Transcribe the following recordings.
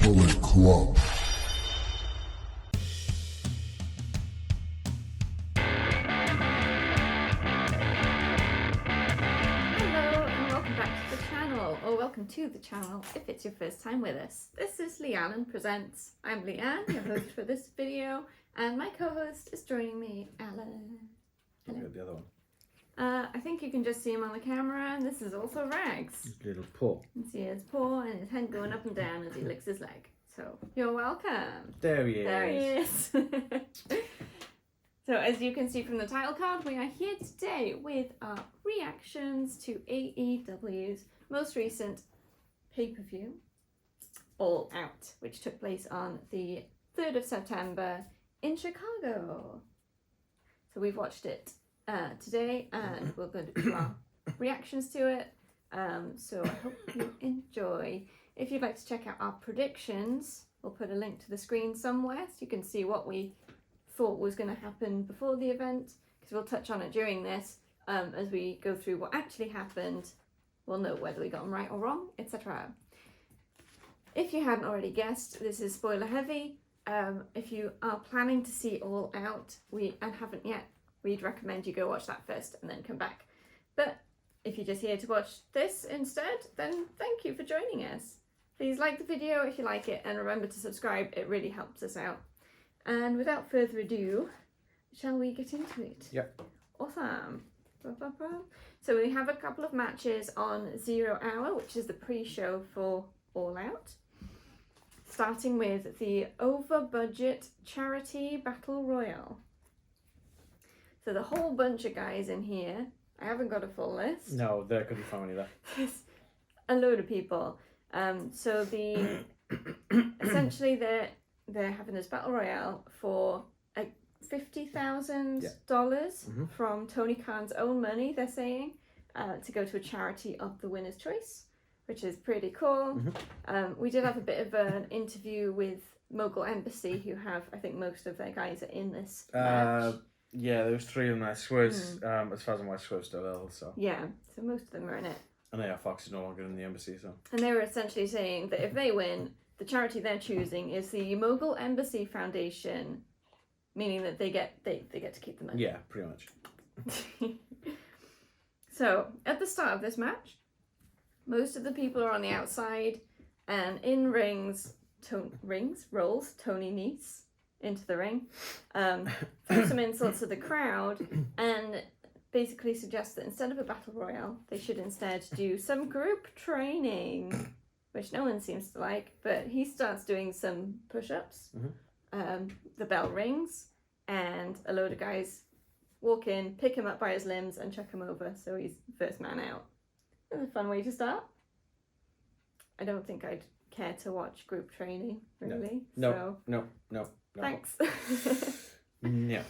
Bullet Club. Welcome to the channel if it's your first time with us. This is Allin Presents. I'm Leanne, your host for this video, and my co-host is joining me, Allin. Hello. The other one. I think you can just see him on the camera, and this is also Rags. His little paw. You can see his paw and his head going up and down as he licks his leg. So, you're welcome. There he is. There he is. So, as you can see from the title card, we are here today with our reactions to AEW's most recent pay-per-view, All Out, which took place on the 3rd of September in Chicago. So we've watched it today, and we're going to do our reactions to it. So I hope you enjoy. If you'd like to check out our predictions, we'll put a link to the screen somewhere so you can see what we thought was going to happen before the event, because we'll touch on it during this as we go through what actually happened. We'll know whether we got them right or wrong, etc. If you hadn't already guessed, this is spoiler heavy. If you are planning to see All Out and haven't yet, we'd recommend you go watch that first and then come back. But if you're just here to watch this instead, then thank you for joining us. Please like the video if you like it, and remember to subscribe, it really helps us out. And without further ado, shall we get into it? Yep. Awesome. So we have a couple of matches on 0 Hour, which is the pre-show for All Out. Starting with the over-budget charity battle royale. So the whole bunch of guys in here. I haven't got a full list. No, there couldn't find any of that. There's a load of people. So the essentially they're having this battle royale for $50,000 from Tony Khan's own money, they're saying, to go to a charity of the winner's choice, which is pretty cool. We did have a bit of an interview with Mogul Embassy, who have, I think most of their guys are in this match. Yeah, there was 3 of them. I swear, as far as I'm aware, I swear still ill, so. Yeah, so most of them are in it. And yeah, Fox is no longer in the embassy, so. And they were essentially saying that if they win, the charity they're choosing is the Mogul Embassy Foundation, meaning that they get to keep the money. Yeah, pretty much. So, at the start of this match, most of the people are on the outside, and in rolls Tony Nese into the ring, throws some insults to the crowd, and basically suggests that instead of a battle royale, they should instead do some group training, which no one seems to like, but he starts doing some push-ups. The bell rings, and a load of guys walk in, pick him up by his limbs, and chuck him over, so he's first man out. That's a fun way to start. I don't think I'd care to watch group training, really. No. Thanks. No.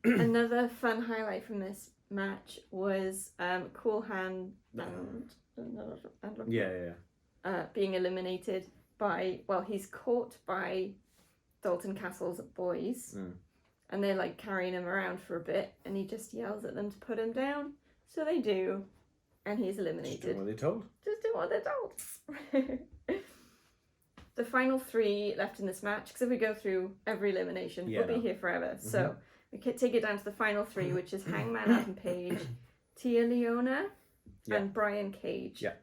Another fun highlight from this match was Cool Hand and being eliminated by, he's caught by Dalton Castle's boys, and they're like carrying him around for a bit, and he just yells at them to put him down, so they do, and he's eliminated. Just do what they're told. Just do what they're told. The final 3 left in this match, because if we go through every elimination, we'll be here forever, so we can take it down to the final 3, which is Hangman Adam Page, Tia Leona, and Brian Cage. Yeah,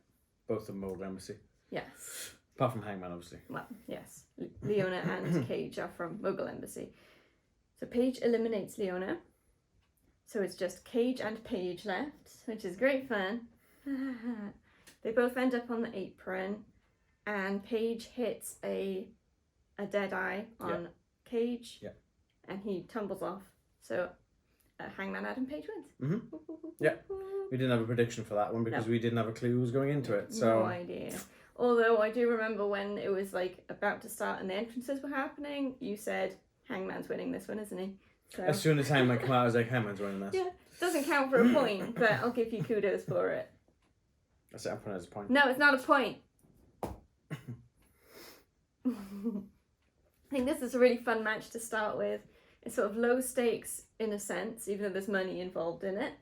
both of them Mogul Embassy. Yes. Apart from Hangman, obviously. Well, yes. Leona and Cage are from Mogul Embassy. So Page eliminates Leona. So it's just Cage and Page left, which is great fun. They both end up on the apron, and Page hits a dead eye on Cage, and he tumbles off. So Hangman Adam Page wins. Yeah, we didn't have a prediction for that one because we didn't have a clue who was going into it. So no idea. Although I do remember when it was like about to start and the entrances were happening, you said Hangman's winning this one, isn't he? So as soon as Hangman came out, I was like, Hangman's winning this. Yeah, doesn't count for a point, but I'll give you kudos for it. That's it, I'm putting it as a point. No, it's not a point. I think this is a really fun match to start with. It's sort of low stakes in a sense, even though there's money involved in it.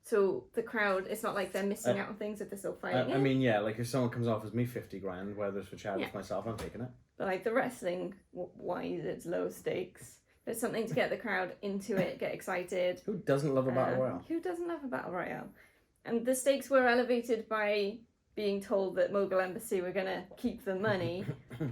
So the crowd, it's not like they're missing out on things if they're still fighting. I mean, yeah, like if someone comes off as me 50 grand, whether it's for charity or for myself, I'm taking it. But like the wrestling wise, it's low stakes. There's something to get the crowd into it, get excited. Who doesn't love a battle royale? Who doesn't love a battle royale? And the stakes were elevated by being told that Mogul Embassy were going to keep the money,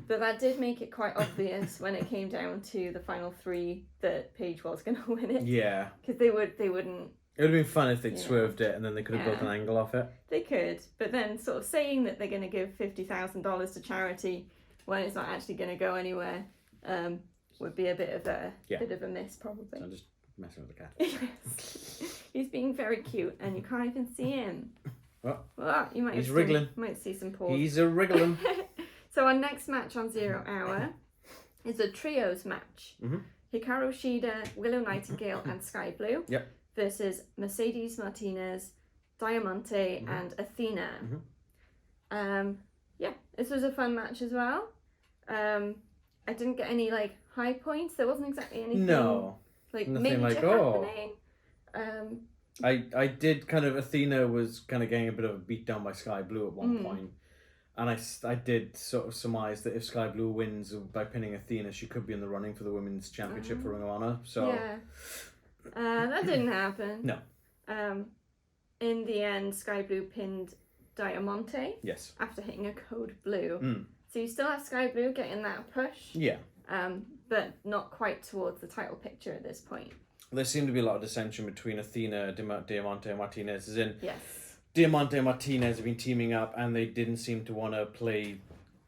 but that did make it quite obvious when it came down to the final 3 that Paige was going to win it. Yeah. Because they wouldn't. It would have been fun if they'd swerved it and then they could have built an angle off it. They could, but then sort of saying that they're going to give $50,000 to charity when it's not actually going to go anywhere would be a bit of a miss, probably. So I'm just messing with the cat. He's being very cute, and you can't even see him. Well, you might he's wriggling. Might see some paws. He's a wriggling. So our next match on 0 Hour is a trios match. Mm-hmm. Hikaru Shida, Willow Nightingale, and Skye Blue versus Mercedes Martinez, Diamante, and Athena. Mm-hmm. This was a fun match as well. I didn't get any like high points. There wasn't exactly anything. No. Like nothing major happening. I did kind of, Athena was kind of getting a bit of a beat down by Skye Blue at one point. And I did sort of surmise that if Skye Blue wins by pinning Athena, she could be in the running for the Women's Championship for Ring of Honor. So yeah. That didn't happen. No. In the end, Skye Blue pinned Diamante. Yes. After hitting a code blue. So you still have Skye Blue getting that push. Yeah. But not quite towards the title picture at this point. There seemed to be a lot of dissension between Athena, Diamante, and Martinez. As in, yes. Diamante and Martinez have been teaming up, and they didn't seem to want to play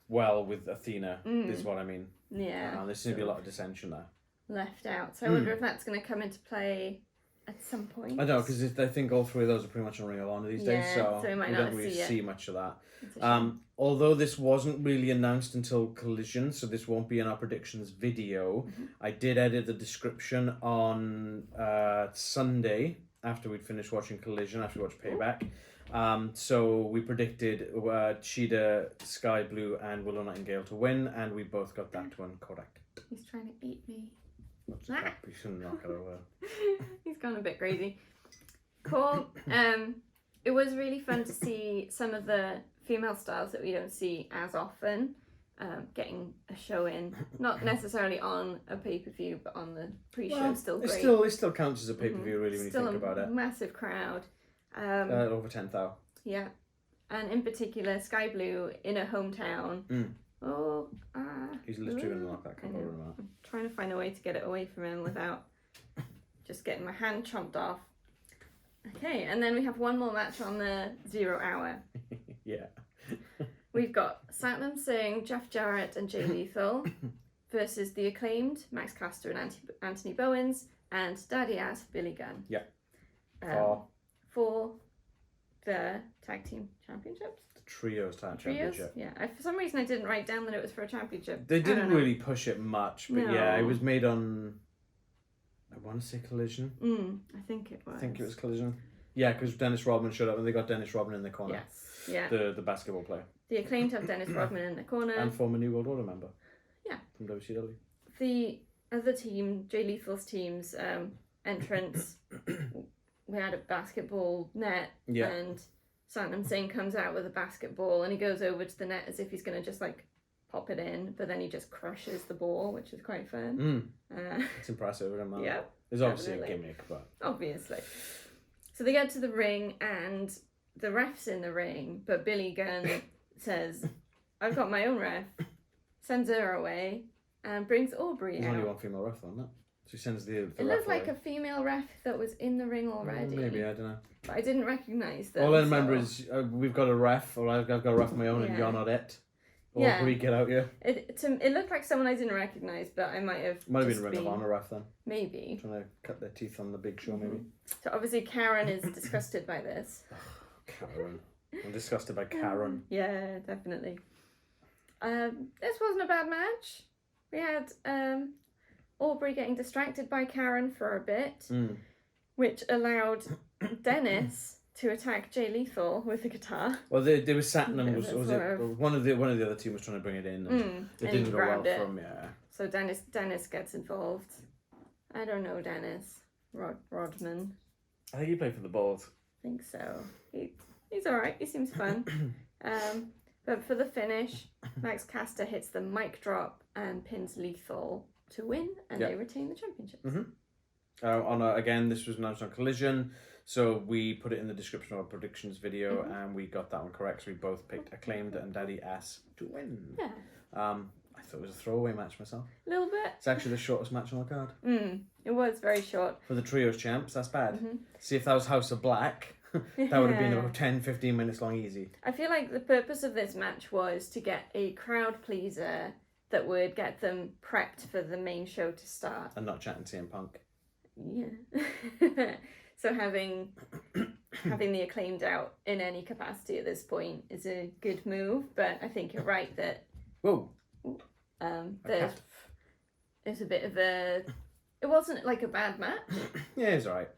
well with Athena. Is what I mean. Yeah. There seemed to be a lot of dissension there. Left out. So I wonder if that's going to come into play at some point. I don't know, because I think all 3 of those are pretty much in Ring of Honor these days, so we we don't really see much of that. Although this wasn't really announced until Collision, so this won't be in our predictions video. I did edit the description on Sunday after we'd finished watching Collision, after we watched Payback. So we predicted Shida, Skye Blue, and Willow Nightingale to win, and we both got that one correct. He's trying to eat me. What's the crap? You shouldn't knock it over. He's gone a bit crazy. Cool. It was really fun to see some of the female stars that we don't see as often getting a show in. Not necessarily on a pay-per-view, but on the pre-show. Still great. It still counts as a pay-per-view, really, when you think about it. Massive crowd. Over 10,000. Yeah. And in particular, Skye Blue in her hometown. He's literally going to knock that cup over him out. I'm trying to find a way to get it away from him without just getting my hand chomped off. Okay, and then we have one more match on the 0 Hour. Yeah. We've got Satnam Singh, Jeff Jarrett, and Jay Lethal versus the Acclaimed, Max Caster and Anthony Bowens, and Daddy Ass, Billy Gunn. Yeah. For the Tag Team Championships? The Trios Tag Championship. Yeah. For some reason I didn't write down that it was for a championship. They didn't really push it much, but yeah, it was made on, I want to say Collision. I think it was. I think it was Collision. Yeah, because Dennis Rodman showed up and they got Dennis Rodman in the corner. Yes. Yeah. The basketball player. The Acclaimed have Dennis Rodman in the corner. And former New World Order member. Yeah. From WCW. The other team, Jay Lethal's team's entrance, we had a basketball net, and Satnam Singh comes out with a basketball and he goes over to the net as if he's going to just like pop it in, but then he just crushes the ball, which is quite fun. It's impressive, isn't it? Yeah. There's obviously a gimmick, but... Obviously. So they get to the ring and the ref's in the ring, but Billy Gunn says, I've got my own ref, sends her away, and brings Aubrey There's out. only one female ref on that. So he sends the It looked like a female ref that was in the ring already. Maybe, I don't know. But I didn't recognise them. All I remember is we've got a ref, or I've got a ref of my own, and you're not it. Aubrey, get out here. It looked like someone I didn't recognise, but I might have been a Ring of Honor ref then. Maybe. Trying to cut their teeth on the big show, maybe. So obviously Karen is disgusted by this. Karen. I'm disgusted by Karen. Yeah, definitely. This wasn't a bad match. We had Aubrey getting distracted by Karen for a bit, which allowed Dennis to attack Jay Lethal with the guitar. Well, there was Satnam. Was it one of the other team was trying to bring it in, and it didn't go well for him. Yeah. So Dennis gets involved. I don't know Dennis Rodman. I think he played for the Bulls. I think so. He's alright. He seems fun. But for the finish, Max Caster hits the mic drop and pins Lethal to win, and they retain the championship. Again, this was announced on Collision, so we put it in the description of our predictions video, and we got that one correct. So we both picked Acclaimed and Daddy Ass to win. Yeah. I thought it was a throwaway match myself. A little bit. It's actually the shortest match on the card. It was very short. For the trios champs, that's bad. See, if that was House of Black, that would have been about 10-15 minutes long easy. I feel like the purpose of this match was to get a crowd pleaser that would get them prepped for the main show to start. And not chatting CM Punk. Yeah. So having the Acclaimed out in any capacity at this point is a good move, but I think you're right that there's a bit of a... It wasn't like a bad match. Yeah, it's alright.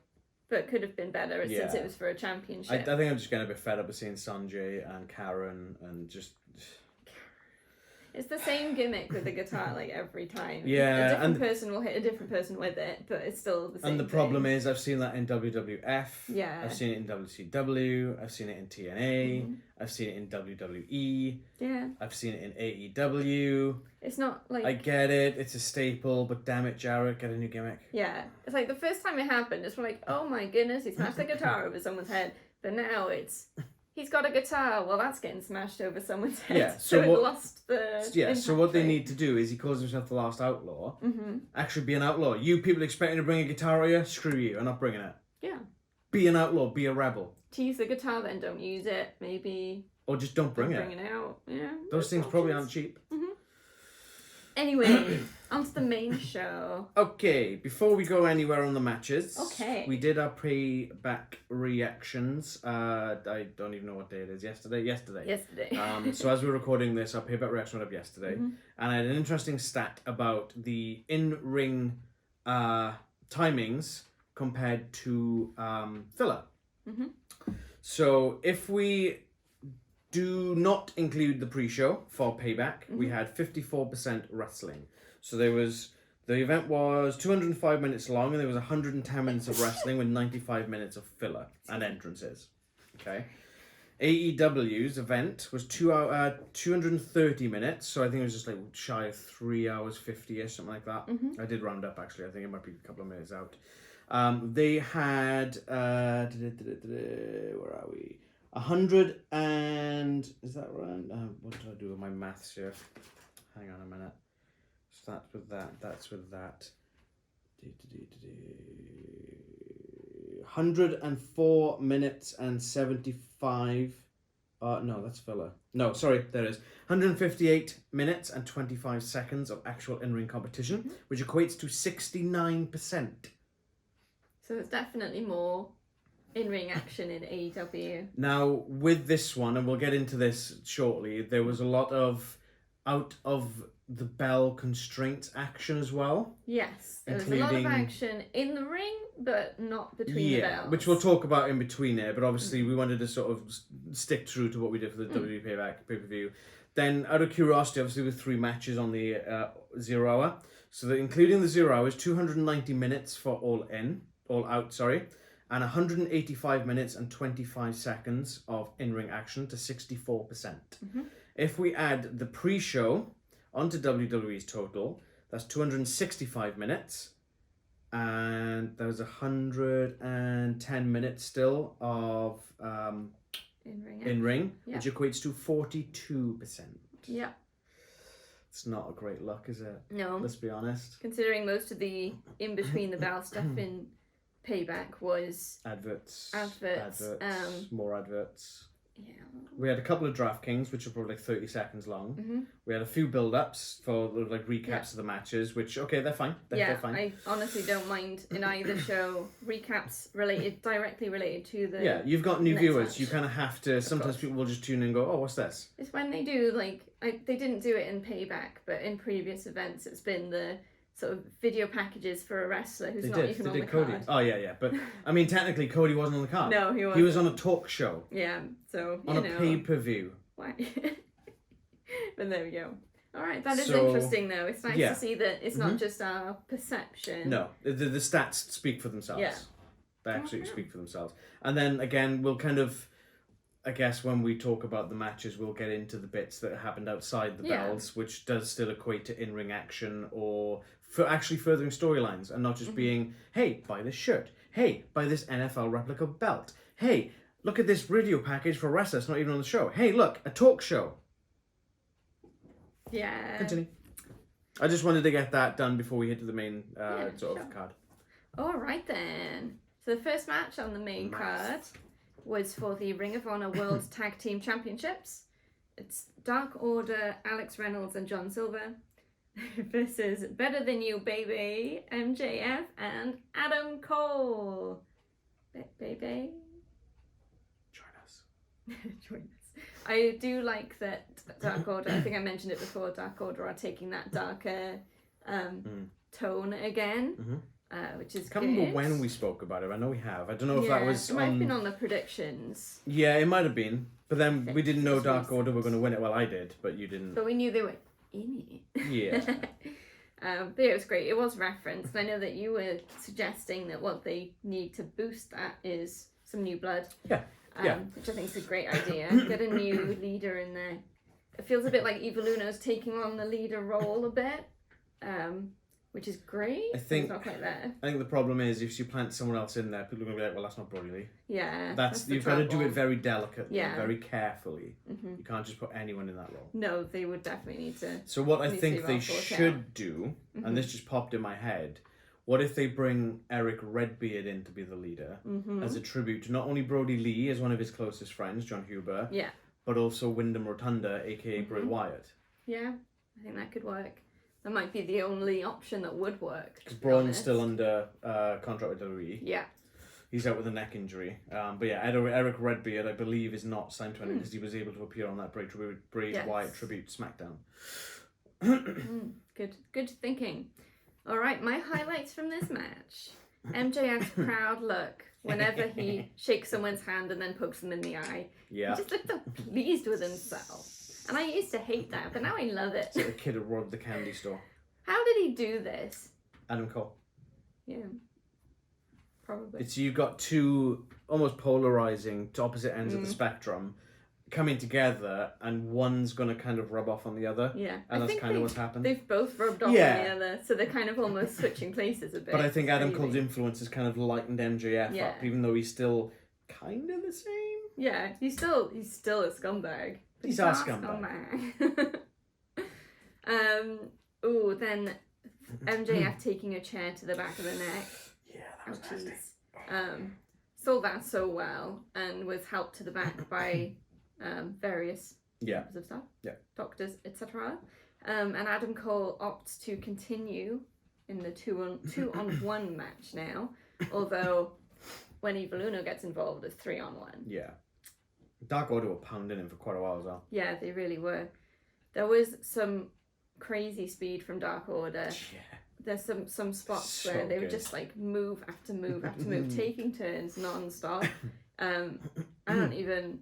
But could have been better since it was for a championship. I think I'm just getting a bit fed up of seeing Sanjay and Karen and just... It's the same gimmick with the guitar like every time. Yeah. A different person will hit a different person with it, but it's still the same And the problem is I've seen that in WWF. Yeah. I've seen it in WCW. I've seen it in TNA. I've seen it in WWE. Yeah. I've seen it in AEW. It's not like... I get it. It's a staple, but damn it, Jarrett, get a new gimmick. Yeah. It's like the first time it happened, it's like, oh my goodness, he smashed the guitar over someone's head. But now it's... He's got a guitar. Well, that's getting smashed over someone's head. Yeah, so it lost the... Yeah, so what they rate. need to do is he calls himself the Last Outlaw. Actually be an outlaw. You people expecting to bring a guitar here? Screw you. I'm not bringing it. Yeah. Be an outlaw. Be a rebel. Tease the guitar, then don't use it. Maybe... Or just don't bring it. Bring it out. Yeah. Those things probably aren't cheap. Anyway, on to the main show. Okay, before we go anywhere on the matches, we did our pre-back reactions. I don't even know what day it is. Yesterday. So as we're recording this, our payback reaction went up yesterday, and I had an interesting stat about the in-ring timings compared to filler. So if we do not include the pre-show for payback, we had 54% wrestling. So the event was 205 minutes long, and there was 110 minutes of wrestling with 95 minutes of filler and entrances. Okay. AEW's event was 230 minutes, so I think it was just like shy of 3 hours 50ish, something like that. I did round up actually. I think it might be a couple of minutes out. They had where are we? 100 and... Is that right? What do I do with my maths here? Hang on a minute. So that's with that. That's with that. 104 minutes and 75... no, that's filler. No, sorry, there it is. 158 minutes and 25 seconds of actual in-ring competition, which equates to 69%. So it's definitely more in-ring action in AEW. Now, with this one, and we'll get into this shortly, there was a lot of out of the bell constraints action as well. Yes, there was a lot of action in the ring, but not between the bells. Which we'll talk about in between there, but obviously we wanted to sort of stick true to what we did for the WWE pay-per-view. Then, out of curiosity, obviously with 3 matches on the 0 hour, so that including the 0 hours, 290 minutes for all out, and 185 minutes and 25 seconds of in-ring action to 64%. If we add the pre-show onto WWE's total, that's 265 minutes, and there's 110 minutes still of in-ring, which equates to 42%. Yeah. It's not a great look, is it? No. Let's be honest. Considering most of the in-between-the-bell stuff in Payback was... Adverts. More adverts. Yeah. We had a couple of DraftKings, which are probably like 30 seconds long. We had a few build-ups for like recaps of the matches, which, okay, they're fine. They're fine. I honestly don't mind in either show recaps directly related to the... Yeah, you've got new viewers. Match. You kind of have to... Sometimes people will just tune in and go, oh, what's this? It's when they do, like... they didn't do it in Payback, but in previous events it's been the sort of video packages for a wrestler who's not even on the Cody. card. Oh, yeah. But, I mean, technically, Cody wasn't on the card. No, he wasn't. He was on a talk show. Yeah, so, on a pay-per-view. Why? But there we go. All right, that is interesting, though. It's nice to see that it's not just our perception. No, the stats speak for themselves. Yeah. They absolutely speak for themselves. And then again, we'll kind of, I guess when we talk about the matches, we'll get into the bits that happened outside the bells, which does still equate to in-ring action or for actually furthering storylines and not just being, hey, buy this shirt. Hey, buy this NFL replica belt. Hey, look at this radio package for wrestlers not even on the show. Hey, look, a talk show. Yeah. Continue. I just wanted to get that done before we hit to the main sort of card. All right then. So the first match on the main card was for the Ring of Honor World Tag Team Championships. It's Dark Order, Alex Reynolds and John Silver versus Better Than You Baby, MJF and Adam Cole. Baby. Join us. Join us. I do like that Dark Order, I think I mentioned it before, Dark Order are taking that darker tone again, which is I can't remember when we spoke about it. I know we have. I don't know if that was it might have been on the predictions. Yeah, it might have been. But then we didn't know Dark Order were going to win it. Well, I did, but you didn't. But we knew they were in it. Yeah. But yeah, it was great. It was referenced. I know that you were suggesting that what they need to boost that is some new blood. Yeah. Which I think is a great idea. Get a new leader in there. It feels a bit like Evil Uno's taking on the leader role a bit, which is great. I think it's not quite there. I think the problem is if you plant someone else in there, people are going to be like, well, that's not Brody Lee. Yeah. That's you've got to do it very delicately, very carefully. Mm-hmm. You can't just put anyone in that role. No, they would definitely need to. So what I think they should do, and this just popped in my head, what if they bring Eric Redbeard in to be the leader as a tribute to not only Brody Lee as one of his closest friends, John Huber, but also Wyndham Rotunda, aka Bray Wyatt. Yeah, I think that could work. That might be the only option that would work. Because Braun's still under contract with WWE. Yeah. He's out with a neck injury. But yeah, Eric Redbeard, I believe, is not signed to anything because he was able to appear on that Bray Wyatt tribute SmackDown. Good thinking. All right, my highlights from this match. MJF's proud look whenever he shakes someone's hand and then pokes them in the eye. Yeah. He just looked so pleased with himself. And I used to hate that, but now I love it. It's like a kid who robbed the candy store. How did he do this? Adam Cole. Yeah. Probably. It's you've got two almost polarizing to opposite ends of the spectrum coming together, and one's going to kind of rub off on the other. Yeah. And that's kind of what's happened. They've both rubbed off on the other, so they're kind of almost switching places a bit. But I think Adam Cole's influence has kind of lightened MJF up, even though he's still kind of the same. Yeah, he's still a scumbag. He's our scumbag. Then MJF taking a chair to the back of the neck. Yeah, that was nasty. Sold that so well and was helped to the back by various members of staff, doctors, etc. And Adam Cole opts to continue in the two on one match now, although when Evil Uno gets involved, it's 3-on-1. Yeah. Dark Order were pounding him for quite a while as well. Yeah, they really were. There was some crazy speed from Dark Order. Yeah. There's some spots where they would just like move after move after move, taking turns non-stop. I don't even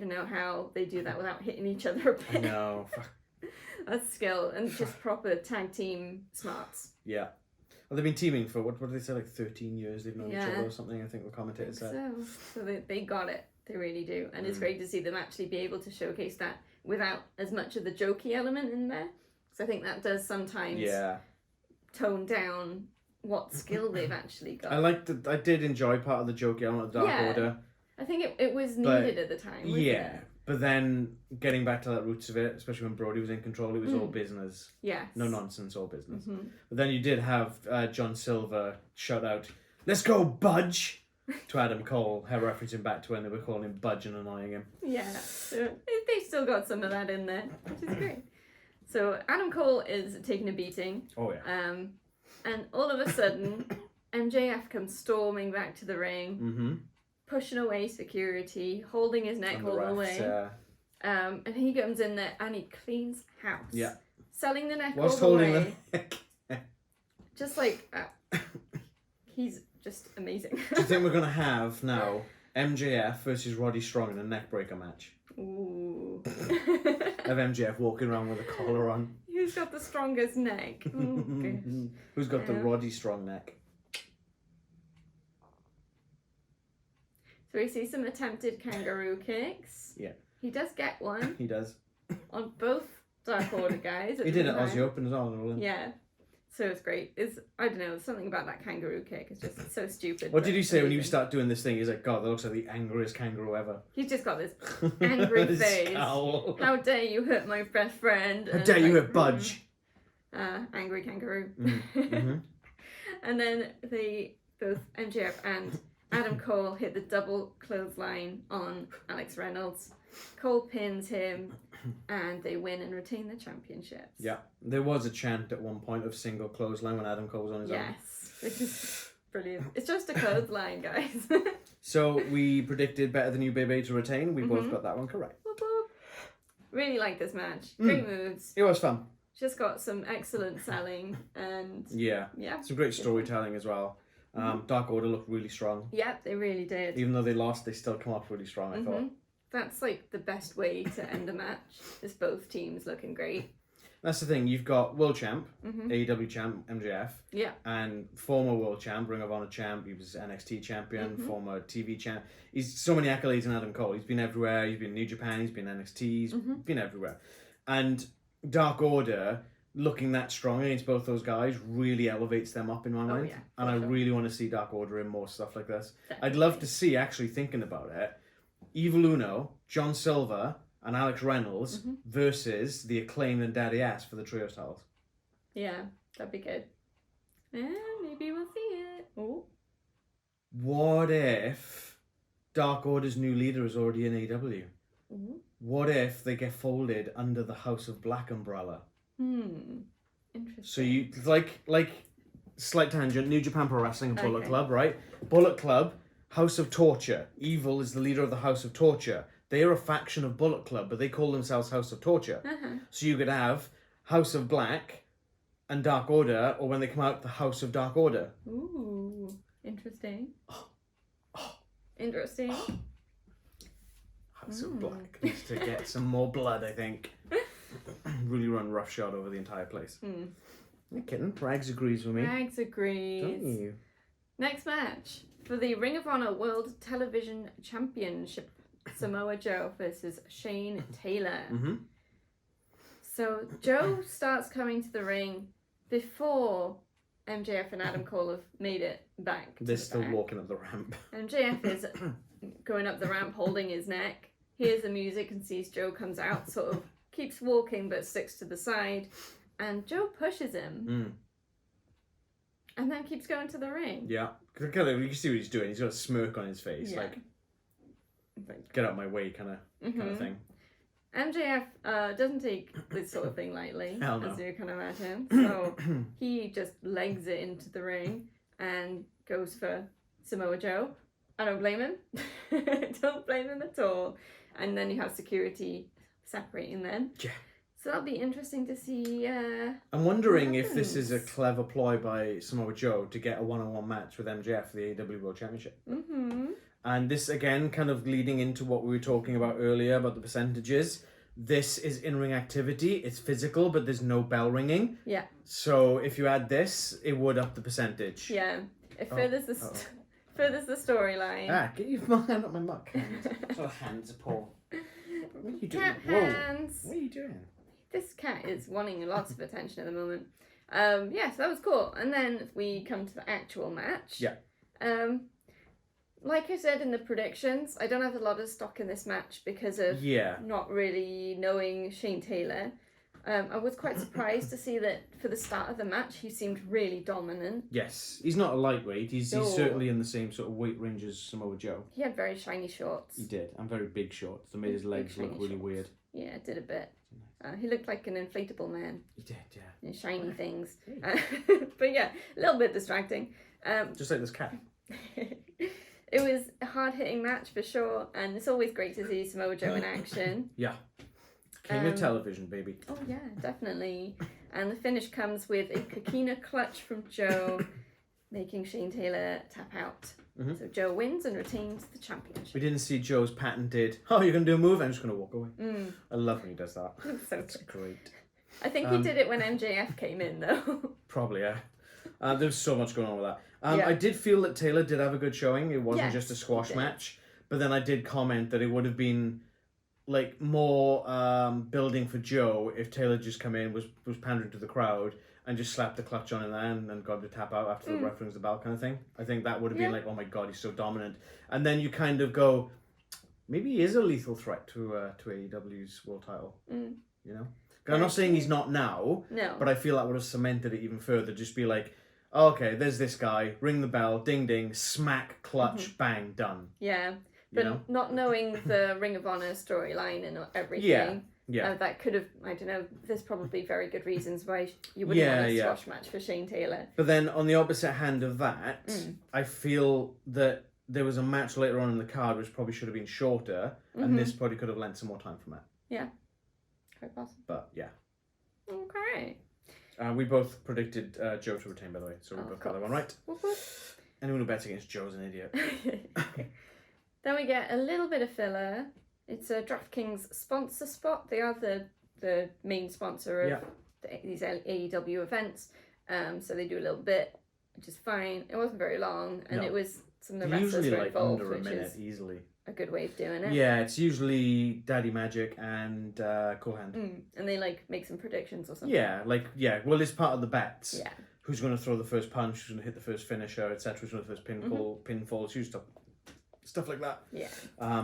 know how they do that without hitting each other a bit. No. That's skill and just proper tag team smarts. Yeah. Well, they've been teaming for, what did they say, like 13 years they've known each other or something, I think the commentator said. So they got it. They really do. And it's great to see them actually be able to showcase that without as much of the jokey element in there. So I think that does sometimes tone down what skill they've actually got. I did enjoy part of the jokey element of Dark Order. I think it was needed at the time, wasn't it? But then getting back to the roots of it, especially when Brody was in control, it was all business. Yes. No nonsense, all business. But then you did have John Silver shout out, "Let's go, Budge!" to Adam Cole, referencing back to when they were calling him Budge and annoying him. Yeah, so they've still got some of that in there, which is great. So Adam Cole is taking a beating. Oh, yeah. And all of a sudden, MJF comes storming back to the ring, pushing away security, holding his neck all the way. And he comes in there and he cleans house. Yeah. Selling the neck all the way. The neck. Just like, he's just amazing. Do you think we're going to have now MJF versus Roddy Strong in a neck breaker match? Ooh. Of MJF walking around with a collar on. Who's got the strongest neck? Oh, Who's got the Roddy Strong neck? So we see some attempted kangaroo kicks. Yeah. He does get one He does. on both Dark Order guys. He did it at Aussie Open as well. Allin. Yeah. So it's great. I don't know, something about that kangaroo kick is just so stupid. What did but you say when you amazing. start doing this thing? He's like, God, that looks like the angriest kangaroo ever. He's just got this angry His face. scowl. How dare you hurt my best friend? How And dare you like, hurt Budge? Angry kangaroo. Mm-hmm. And then both MJF and Adam Cole hit the double clothesline on Alex Reynolds. Cole pins him, and they win and retain the championships. Yeah, there was a chant at one point of single clothesline when Adam Cole was on his own. Yes, which is brilliant. It's just a clothesline, guys. So we predicted Better Than You Baby to retain. We both got that one correct. Whoop, whoop. Really like this match. Great moves. It was fun. Just got some excellent selling, and Yeah, some great storytelling as well. Dark Order looked really strong. Yep, they really did. Even though they lost, they still come off really strong, I thought. That's like the best way to end a match, is both teams looking great. That's the thing, you've got World Champ, AEW Champ, MJF, Yeah. and former World Champ, Ring of Honor Champ, he was NXT Champion, former TV Champ. He's so many accolades in Adam Cole. He's been everywhere, he's been in New Japan, he's been NXT, he's been everywhere. And Dark Order, looking that strong against both those guys, really elevates them up in my mind. Yeah, and I really want to see Dark Order in more stuff like this. I'd love to see, actually thinking about it, Evil Uno, John Silver, and Alex Reynolds versus the Acclaimed and Daddy Ass for the Trios titles. Yeah, that'd be good. Yeah, maybe we'll see it. Oh. What if Dark Order's new leader is already in AEW? What if they get folded under the House of Black umbrella? Interesting. So you like slight tangent, New Japan Pro Wrestling and Bullet Okay. Club, right? Bullet Club, House of Torture. Evil is the leader of the House of Torture. They are a faction of Bullet Club, but they call themselves House of Torture. So you could have House of Black and Dark Order, or when they come out, the House of Dark Order. Ooh, interesting. Interesting. House of Black needs to get some more blood, I think. Really run roughshod over the entire place. You're kidding. Rags agrees with me. Rags agrees. Don't you? Next match for the Ring of Honor World Television Championship, Samoa Joe versus Shane Taylor. So Joe starts coming to the ring before MJF and Adam Cole have made it back. They're still walking up the ramp. MJF is going up the ramp holding his neck, hears the music and sees Joe comes out, sort of keeps walking but sticks to the side, and Joe pushes him and then keeps going to the ring. Yeah. You can see what he's doing. He's got a smirk on his face, Yeah. like get out of my way kind of thing. MJF doesn't take this sort of thing lightly, Hell no. as you can imagine. So he just legs it into the ring and goes for Samoa Joe. I don't blame him. Don't blame him at all. And then you have security separating them. Yeah. So that'll be interesting to see. I'm wondering if this is a clever ploy by Samoa Joe to get a one-on-one match with MJF for the AEW World Championship. And this, again, kind of leading into what we were talking about earlier about the percentages. This is in-ring activity. It's physical, but there's no bell ringing. Yeah. So if you add this, it would up the percentage. Yeah. It furthers the storyline. Get your hand up my muck hand. Sort of hands are poor. What are you doing? Cat hands. What are you doing? This cat is wanting lots of attention at the moment. Yeah, so that was cool. And then we come to the actual match. Yeah. Like I said in the predictions, I don't have a lot of stock in this match because of not really knowing Shane Taylor. I was quite surprised to see that for the start of the match, he seemed really dominant. Yes, he's not a lightweight. He's No. certainly in the same sort of weight range as Samoa Joe. He had very shiny shorts. He did, and very big shorts. That made his legs look really weird. Yeah, it did a bit. He looked like an inflatable man. He did, yeah. And shiny things. But yeah, a little bit distracting. Just like this cat. It was a hard-hitting match for sure, and it's always great to see Samoa Joe in action. Yeah. King of television, baby. Oh yeah, definitely. And the finish comes with a Kakina clutch from Joe, making Shane Taylor tap out. So Joe wins and retains the championship. We didn't see Joe's patented, oh, you're going to do a move? I'm just going to walk away. I love when he does that. So It's great. I think he did it when MJF came in, though. Probably, yeah. There was so much going on with that. Yeah. I did feel that Taylor did have a good showing. It wasn't Yes, just a squash he did. match. But then I did comment that it would have been like more building for Joe if Taylor just come in, was pandering to the crowd, and just slapped the clutch on in there and got to tap out after the ref rings the bell kind of thing. I think that would have been like, oh my god, he's so dominant. And then you kind of go, maybe he is a lethal threat to AEW's world title. You know? I'm not saying he's not now, but I feel that would have cemented it even further. Just be like, oh, okay, there's this guy, ring the bell, ding ding, smack, clutch, bang, done. Yeah, but not knowing the Ring of Honor storyline and everything, that could have, I don't know, there's probably very good reasons why you wouldn't want a squash match for Shane Taylor. But then on the opposite hand of that, I feel that there was a match later on in the card which probably should have been shorter, and this probably could have lent some more time for Matt. Yeah. Quite possible. But yeah. Okay. We both predicted Joe to retain, by the way, so we both got that one right. Anyone who bets against Joe is an idiot. Then we get a little bit of filler. It's a DraftKings sponsor spot. They are the main sponsor of these AEW events, so they do a little bit, which is fine. It wasn't very long, and it was some of the wrestlers usually were like involved, under a which minute is easily. a good way of doing it. Yeah, it's usually Daddy Magic and Cool Hand. And they like make some predictions or something. Well, it's part of the bets. Yeah. Who's going to throw the first punch? Who's going to hit the first finisher, etc. Who's going to first pinfall? Stuff like that. Yeah.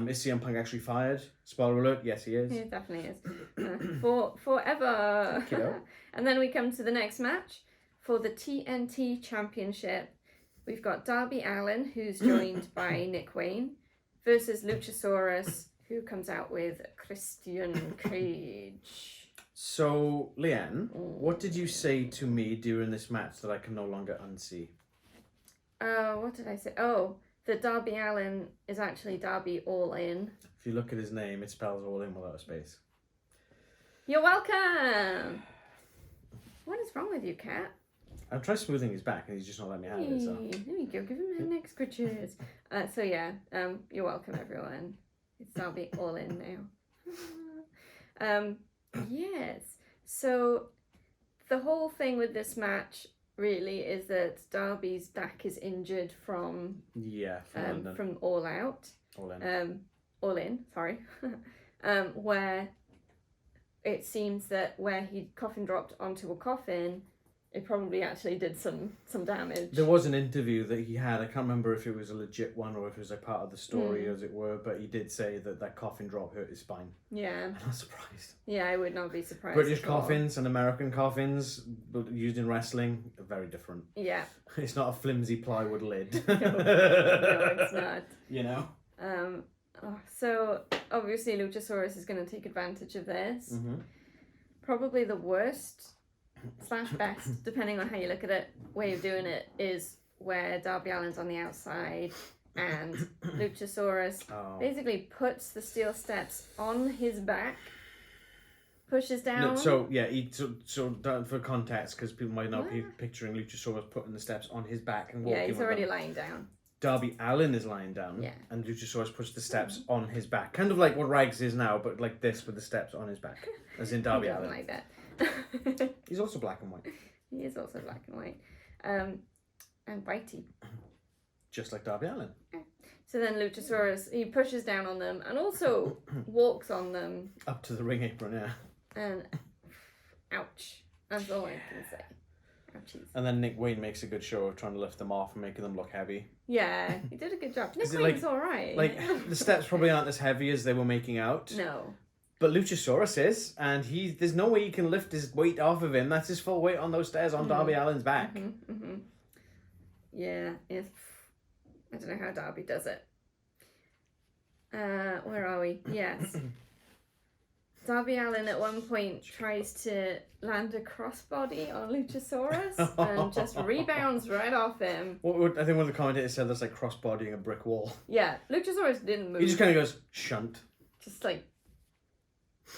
Is CM Punk actually fired? Spoiler alert, yes he is. He definitely is. Forever. And then we come to the next match for the TNT Championship. We've got Darby Allin, who's joined by Nick Wayne, versus Luchasaurus, who comes out with Christian Cage. So, Leanne, what did you say to me during this match that I can no longer unsee? What did I say? Oh, that Darby Allin is actually Darby All In. If you look at his name, it spells all in without a space. You're welcome! What is wrong with you, Cat? I've tried smoothing his back and he's just not letting me have it. So. There you go, give him an extra cheers. You're welcome, everyone. It's Darby All In now. Yes. So the whole thing with this match really is that Darby's back is injured from from All Out. All In, sorry. Where it seems that where he coffin dropped onto a coffin, it probably actually did some damage. There was an interview that he had. I can't remember if it was a legit one or if it was like part of the story, as it were. But he did say that coffin drop hurt his spine. Yeah. I'm not surprised. Yeah, I would not be surprised. British coffins and American coffins used in wrestling are very different. Yeah. It's not a flimsy plywood lid. No, it's not. You know. So obviously Luchasaurus is going to take advantage of this. Probably the worst / best, depending on how you look at it, way of doing it is where Darby Allin's on the outside and Luchasaurus basically puts the steel steps on his back, pushes down. So for context, because people might not be picturing Luchasaurus putting the steps on his back and walking. Yeah, he's already lying down. Darby Allin is lying down, and Luchasaurus puts the steps on his back, kind of like what Rags is now, but like this with the steps on his back, as in Darby Allin. Like that. He's also black and white. He is also black and white, and bitey. Just like Darby Allin. So then Luchasaurus, he pushes down on them and also walks on them. Up to the ring apron, yeah. And ouch. That's all I can say. Ouchies. And then Nick Wayne makes a good show of trying to lift them off and making them look heavy. Yeah, he did a good job. Nick Wayne's alright. Like, the steps probably aren't as heavy as they were making out. No. But Luchasaurus is, and there's no way he can lift his weight off of him. That's his full weight on those stairs on Darby Allin's back. Yeah, I don't know how Darby does it. Where are we? Yes. Darby Allin at one point tries to land a crossbody on Luchasaurus and just rebounds right off him. I think one of the commentators said that's like crossbodying a brick wall. Yeah, Luchasaurus didn't move. He just kind of goes, shunt. Just like,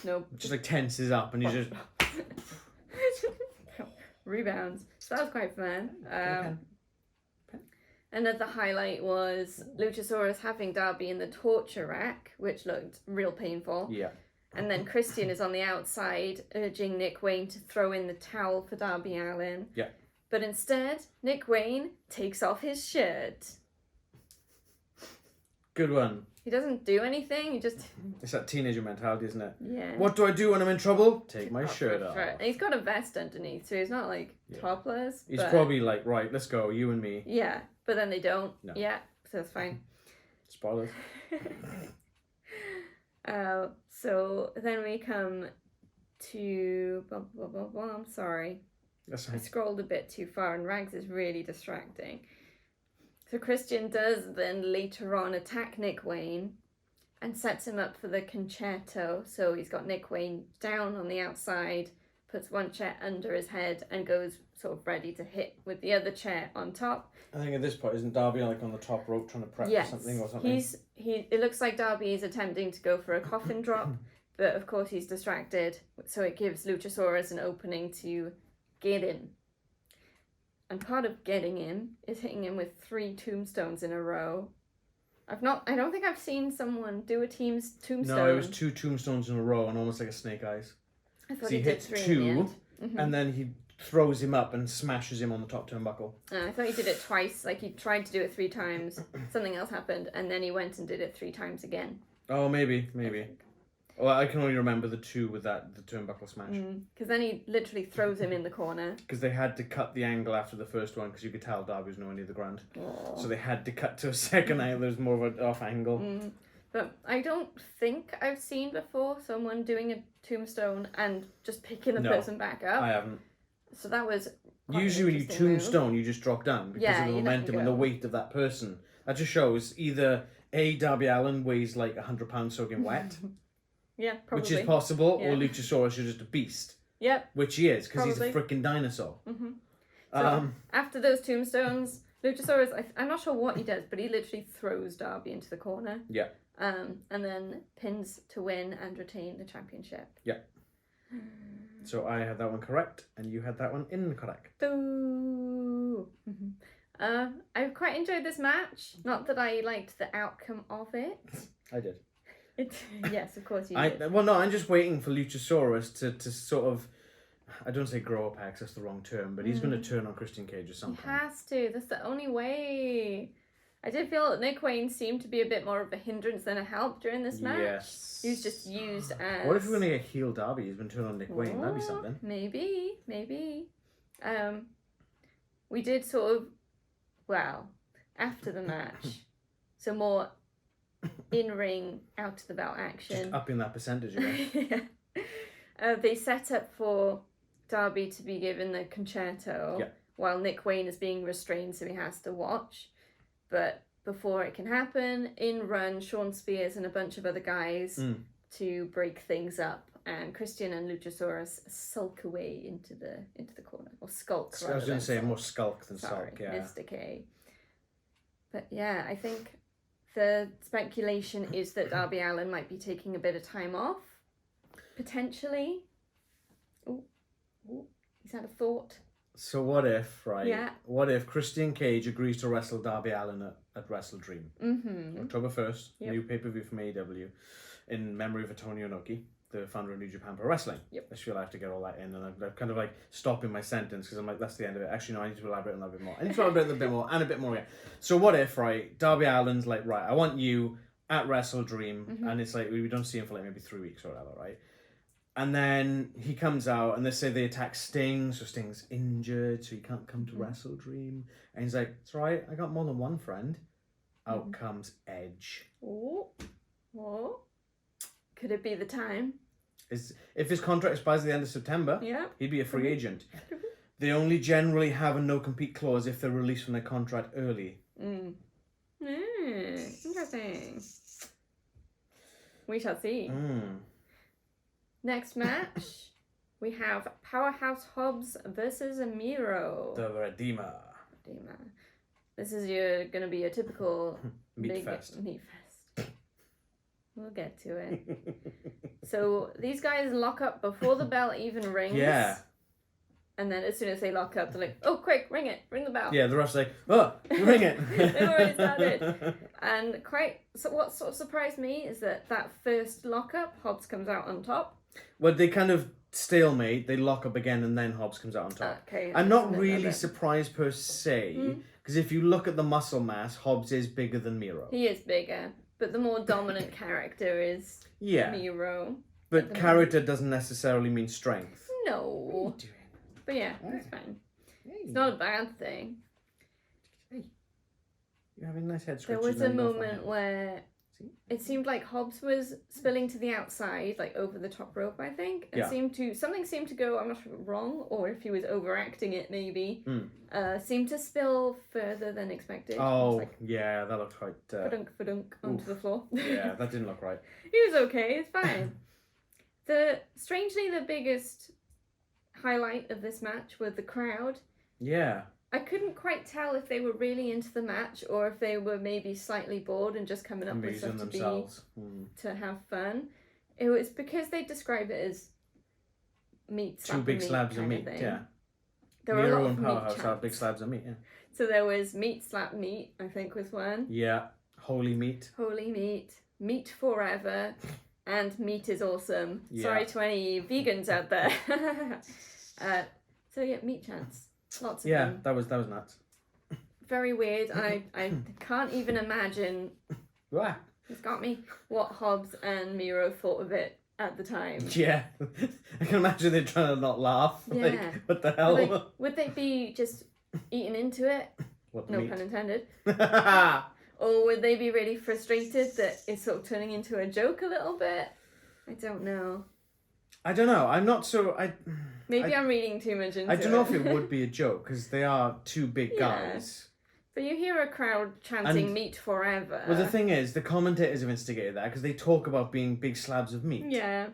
nope. Just like tenses up and he just... rebounds. So that was quite fun. Another highlight was Luchasaurus having Darby in the torture rack, which looked real painful. Yeah. And then Christian is on the outside urging Nick Wayne to throw in the towel for Darby Allin. Yeah. But instead, Nick Wayne takes off his shirt. Good one. He doesn't do anything. He just It's that teenager mentality, isn't it? yeah. What do I do when I'm in trouble? Take my shirt off. And he's got a vest underneath, so he's not like topless. He's but... probably like, right, let's go, you and me. Yeah, but then they don't. No. Yeah, so it's fine. Spoilers. So then we come to I'm sorry. That's I fine. scrolled a bit too far and Rags is really distracting. So Christian does then later on attack Nick Wayne and sets him up for the concerto. So he's got Nick Wayne down on the outside, puts one chair under his head and goes sort of ready to hit with the other chair on top. I think at this point, isn't Darby like on the top rope trying to prep for something or something? It looks like Darby is attempting to go for a coffin drop, but of course he's distracted. So it gives Luchasaurus an opening to get him. And part of getting him is hitting him with 3 tombstones in a row. I don't think I've seen someone do a team's tombstone. No, it was 2 tombstones in a row and almost like a snake eyes. I thought So he he did hits 3 in 2, the end. Mm-hmm. and then he throws him up and smashes him on the top turnbuckle. I thought he did it twice. Like he tried to do it 3 times, something else happened, and then he went and did it 3 times again. Oh, maybe. Well, I can only remember the 2 with the turnbuckle smash. Because then he literally throws him in the corner. Because they had to cut the angle after the first one because you could tell Darby was nowhere near the ground. Oh. So they had to cut to a second angle. There's more of an off angle. But I don't think I've seen before someone doing a tombstone and just picking the person back up. I haven't. So that was usually when you tombstone, you just drop down because of the momentum and the weight of that person. That just shows either A, Darby Allin weighs like 100 pounds soaking wet. Yeah, probably. Which is possible, or Luchasaurus is just a beast. Yep. Which he is, because he's a freaking dinosaur. So after those tombstones, Luchasaurus, I'm not sure what he does, but he literally throws Darby into the corner. Yeah. And then pins to win and retain the championship. Yeah. So I had that one correct, and you had that one incorrect. Boo! I quite enjoyed this match. Not that I liked the outcome of it. I did. Yes, of course you did. Well, no, I'm just waiting for Luchasaurus to sort of, I don't say grow up, because that's the wrong term, but he's going to turn on Christian Cage or something. He has to. That's the only way. I did feel that Nick Wayne seemed to be a bit more of a hindrance than a help during this match. Yes. He was just used as... What if we're going to get heel Darby? He's been turned on Nick Wayne. That'd be something. Maybe. We did sort of, after the match, some more in-ring, out-of-the-belt action. Just upping that percentage again. They set up for Darby to be given the concerto while Nick Wayne is being restrained, so he has to watch. But before it can happen, in run Sean Spears and a bunch of other guys to break things up, and Christian and Luchasaurus sulk away into the corner, or skulk. I was going to say more skulk than sulk. Yeah, Mr. K. But yeah, I think the speculation is that Darby Allin might be taking a bit of time off, potentially. Oh, he's had a thought. So what if, right? Yeah. What if Christian Cage agrees to wrestle Darby Allin at Wrestle Dream? October 1st, new pay-per-view from AEW, in memory of Tony Inoki, the founder of New Japan Pro Wrestling. I feel I have to get all that in, and I'm kind of like stopping my sentence because I'm like, that's the end of it. Actually, no, I need to elaborate a little bit more. I need to elaborate a little bit more, and a bit more again. So what if, right, Darby Allin's like, right, I want you at Wrestle Dream, and it's like, we don't see him for like maybe 3 weeks or whatever, right? And then he comes out, and they say they attack Sting, so Sting's injured, so he can't come to Wrestle Dream. And he's like, it's all right, I got more than one friend. Out comes Edge. Oh. Could it be the time? If his contract expires at the end of September, he'd be a free agent. They only generally have a no-compete clause if they're released from their contract early. Interesting. We shall see. Next match, we have Powerhouse Hobbs versus Miro. The Redeemer. This is going to be a typical meat fest. We'll get to it. So these guys lock up before the bell even rings. Yeah. And then as soon as they lock up, they're like, oh, quick, ring the bell. Yeah, the ref's like, oh, ring it. They've already started. And what sort of surprised me is that first lockup, Hobbs comes out on top. Well, they kind of stalemate, they lock up again, and then Hobbs comes out on top. Okay. I'm not really surprised per se, because if you look at the muscle mass, Hobbs is bigger than Miro. He is bigger. But the more dominant character is Yeah. Miro. But character doesn't necessarily mean strength. What are No. you doing? But yeah, it's fine. Hey. It's not a bad thing. You're having nice head There scratches. was a moment where See? it seemed like Hobbs was spilling to the outside, like over the top rope, I think. It something seemed to go, I'm not sure, wrong, or if he was overacting it maybe. Seemed to spill further than expected. Oh, like, yeah, that looked quite... Fadunk onto the floor. Yeah, that didn't look right. He was okay, it's fine. Strangely, the biggest highlight of this match was the crowd. Yeah. I couldn't quite tell if they were really into the match or if they were maybe slightly bored and just coming up with stuff to have fun. It was because they describe it as meat slap two big meat slabs of kind meat, thing. yeah. There were a lot Miro of and Powerhouse meat are big chants. slabs of meat, yeah. So there was meat slap meat, I think was one. Yeah, holy meat. Holy meat, meat forever, and meat is awesome. Yeah. Sorry to any vegans out there. So yeah, meat chants. Lots of them. that was nuts. Very weird. I can't even imagine. Wow. It's got me. What Hobbs and Miro thought of it at the time. Yeah. I can imagine they're trying to not laugh. Yeah. Like, what the hell? Like, would they be just eating into it? What the No meat? pun intended. Or would they be really frustrated that it's sort of turning into a joke a little bit? I don't know. I don't know. I'm not so... Maybe I'm reading too much into it. I don't know if it would be a joke, because they are two big Yeah. guys. But you hear a crowd chanting And- meat forever. Well, the thing is, the commentators have instigated that, because they talk about being big slabs of meat. Yeah.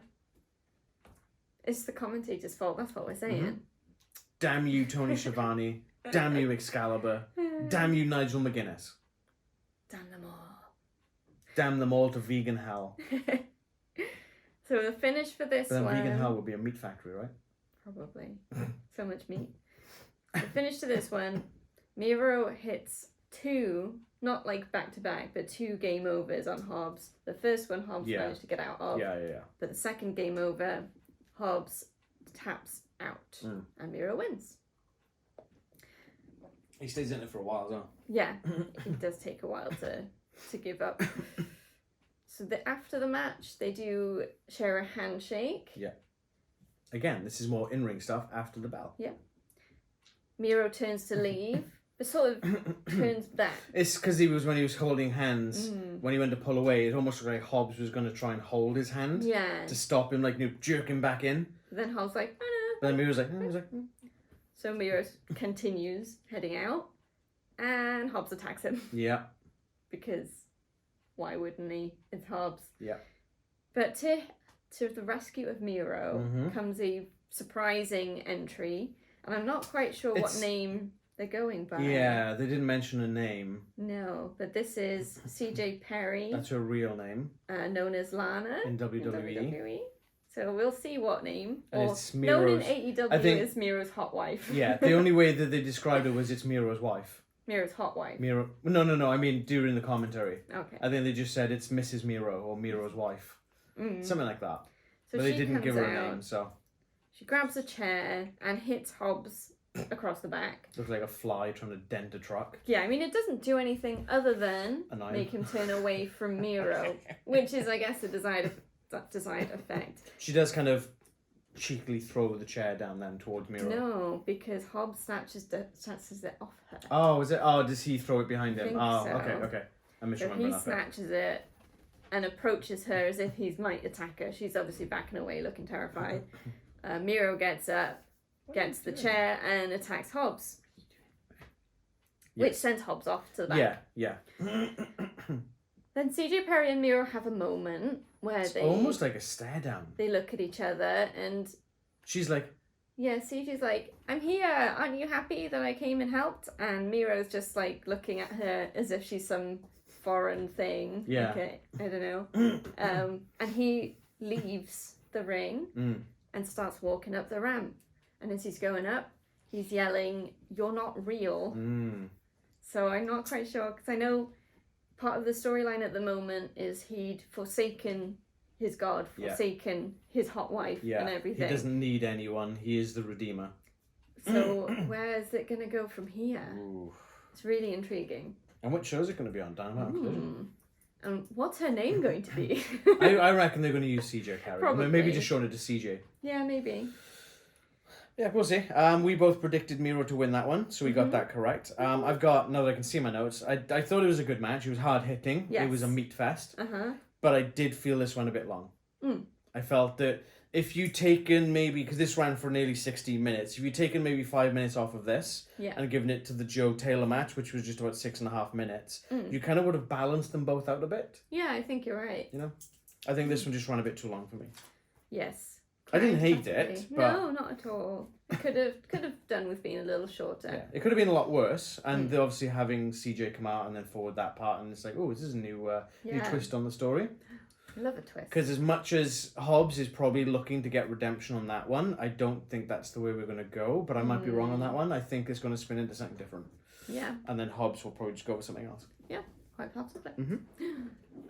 It's the commentator's fault, that's what we're saying. Mhm. Damn you, Tony Schiavone. Damn you, Excalibur. Damn you, Nigel McGuinness. Damn them all. Damn them all to vegan hell. So the finish for this But then one... vegan hell would be a meat factory, right? Probably. So much meat. The finish to this one, Miro hits two, not like back to back, but two game overs on Hobbs. The first one Hobbs managed to get out of. Yeah. But the second game over, Hobbs taps out. And Miro wins. He stays in it for a while, though. Yeah, it does take a while to give up. So after the match, they do share a handshake. Yeah. Again, this is more in-ring stuff after the bell. Yeah. Miro turns to leave, but sort of turns back. It's because when he was holding hands, when he went to pull away, it almost looked like Hobbs was going to try and hold his hand to stop him, like, jerk him back in. Then Hobbs like, oh, But then Miro was like, So Miro continues heading out, and Hobbs attacks him. Yeah. Because why wouldn't he? It's Hobbs. Yeah. But to the rescue of Miro comes a surprising entry, and I'm not quite sure what name they're going by. Yeah, they didn't mention a name. No, but this is CJ Perry. That's her real name. Known as Lana. In WWE. So we'll see what name. And or it's known Miro's... in AEW as Miro's hot wife. Yeah, the only way that they described it was it's Miro's wife. Miro's hot wife. Miro... No, I mean during the commentary. Okay. I think they just said it's Mrs. Miro or Miro's wife. Something like that. So but they didn't give her a name, so... She grabs a chair and hits Hobbs across the back. Looks like a fly trying to dent a truck. Yeah, I mean, it doesn't do anything other than Annoying. make him turn away from Miro, which is, I guess, the desired effect. She does kind of cheekily throw the chair down then towards Miro. No, because Hobbs snatches it off her. Oh, is it? Oh, does he throw it behind him? think Oh, so. okay. I misremember So he that bit. snatches it and approaches her as if he might attack her. She's obviously backing away, looking terrified. Miro gets up, gets the chair, and attacks Hobbs. Which sends Hobbs off to the back. Yeah. Then CJ Perry and Miro have a moment where It's they almost like a stare down. they look at each other and She's like, yeah, CJ's like, I'm here, aren't you happy that I came and helped? And Miro's just like looking at her as if she's some foreign thing. Yeah. Like I don't know. And he leaves the ring and starts walking up the ramp. And as he's going up, he's yelling, "You're not real." So I'm not quite sure, because I know part of the storyline at the moment is he'd forsaken his god, forsaken his hot wife and everything. He doesn't need anyone. He is the Redeemer. So where is it going to go from here? Ooh. It's really intriguing. And what show is it going to be on? Dynamite? And what's her name going to be? I reckon they're going to use CJ Carey. Probably. Maybe just showing it to CJ. Yeah, maybe. Yeah, we'll see. We both predicted Miro to win that one, so we got that correct. I've got, now that I can see my notes, I thought it was a good match. It was hard-hitting. Yes. It was a meat fest. Uh-huh. But I did feel this one a bit long. Mm. I felt that if you'd taken maybe, because this ran for nearly 16 minutes, if you'd taken maybe 5 minutes off of this and given it to the Joe Taylor match, which was just about 6.5 minutes, you kind of would have balanced them both out a bit. Yeah, I think you're right. You know? I think this one just ran a bit too long for me. Yes. I didn't hate it, but... No, not at all. Could have done with being a little shorter. Yeah, it could have been a lot worse, and they're obviously having CJ come out and then forward that part, and it's like, oh, this is a new twist on the story. I love a twist. Because as much as Hobbs is probably looking to get redemption on that one, I don't think that's the way we're going to go, but I might be wrong on that one. I think it's going to spin into something different. Yeah. And then Hobbs will probably just go with something else. Yeah, quite possibly.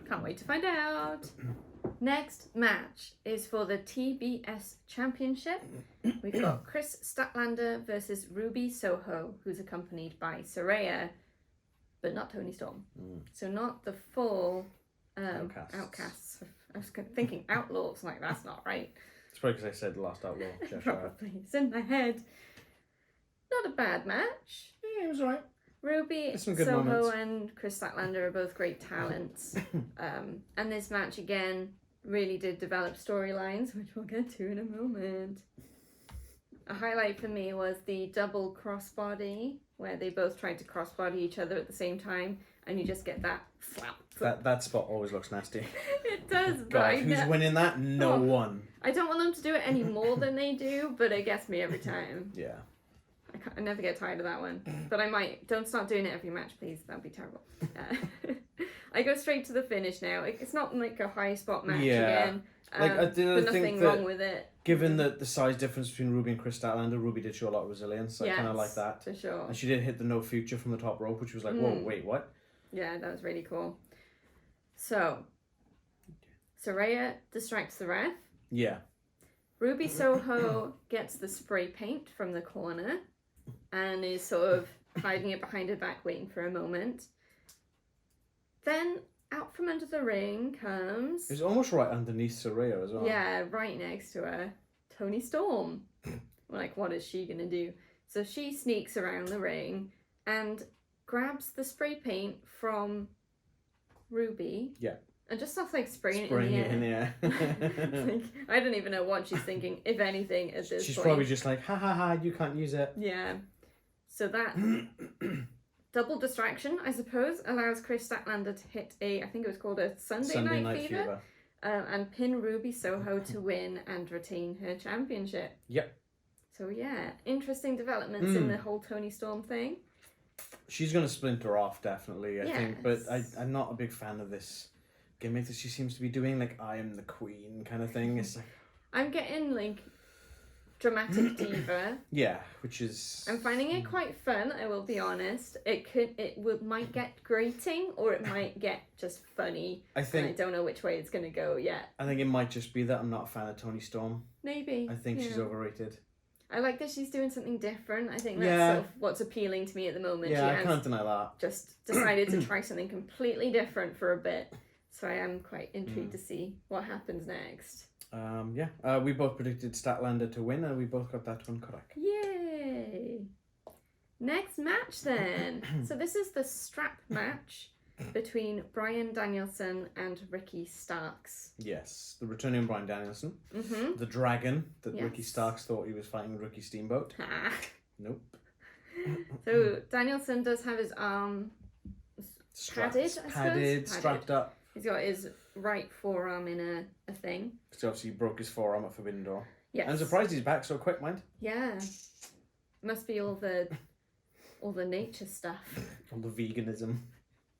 Can't wait to find out. Next match is for the TBS Championship. We've got Kris Statlander versus Ruby Soho, who's accompanied by Saraya, but not Toni Storm. So not the full outcasts. I was thinking outlaws, like that's not right. It's probably because I said Last Outlaw. Probably. It's in my head. Not a bad match. Yeah, it was alright. Ruby, Soho and Kris Statlander are both great talents. And this match again really did develop storylines, which we'll get to in a moment. A highlight for me was the double crossbody, where they both tried to crossbody each other at the same time, and you just get that slap. That spot always looks nasty. It does, God, who's winning that? No one. I don't want them to do it any more than they do, but it gets me every time. Yeah. I never get tired of that one, but I might. Don't start doing it every match, please. That'd be terrible. I go straight to the finish now. It's not like a high spot match again. But nothing wrong with it. Given the size difference between Ruby and Kris Statlander, Ruby did show a lot of resilience. I kind of like that. For sure. And she did hit the no future from the top rope, which was like, whoa, wait, what? Yeah, that was really cool. So, Saraya distracts the ref. Yeah. Ruby Soho gets the spray paint from the corner and is sort of hiding it behind her back, waiting for a moment. Then out from under the ring comes... It was almost right underneath Saraya as well. Yeah, right next to her. Toni Storm. Like, what is she going to do? So she sneaks around the ring and grabs the spray paint from Ruby. Yeah. And just starts like spraying it in the air. Like, I don't even know what she's thinking, if anything, at this point. She's probably just like, ha ha ha, you can't use it. Yeah. So that double distraction, I suppose, allows Kris Statlander to hit I think it was called a Sunday Night Fever. And pin Ruby Soho to win and retain her championship. Yep. So yeah, interesting developments in the whole Toni Storm thing. She's going to splinter off, definitely, I think. But I'm not a big fan of this gimmick that she seems to be doing, like, I am the queen kind of thing. It's like... I'm getting, like, dramatic diva. Yeah, which is... I'm finding it quite fun, I will be honest. It might get grating, or it might get just funny. I don't know which way it's going to go yet. I think it might just be that I'm not a fan of Toni Storm. Maybe. I think she's overrated. I like that she's doing something different. I think that's sort of what's appealing to me at the moment. Yeah, I can't deny that. Just decided to try something completely different for a bit. So I am quite intrigued to see what happens next. We both predicted Statlander to win, and we both got that one correct. Yay! Next match then. So this is the strap match between Bryan Danielson and Ricky Starks. Yes, the returning Bryan Danielson. The dragon that Ricky Starks thought he was fighting Ricky Steamboat. Nope. So Danielson does have his arm padded, strapped up. He's got his right forearm in a thing. Because obviously he broke his forearm at Forbidden Door. Yes. I'm surprised he's back so quick, mind. Yeah. Must be all the nature stuff. All the veganism.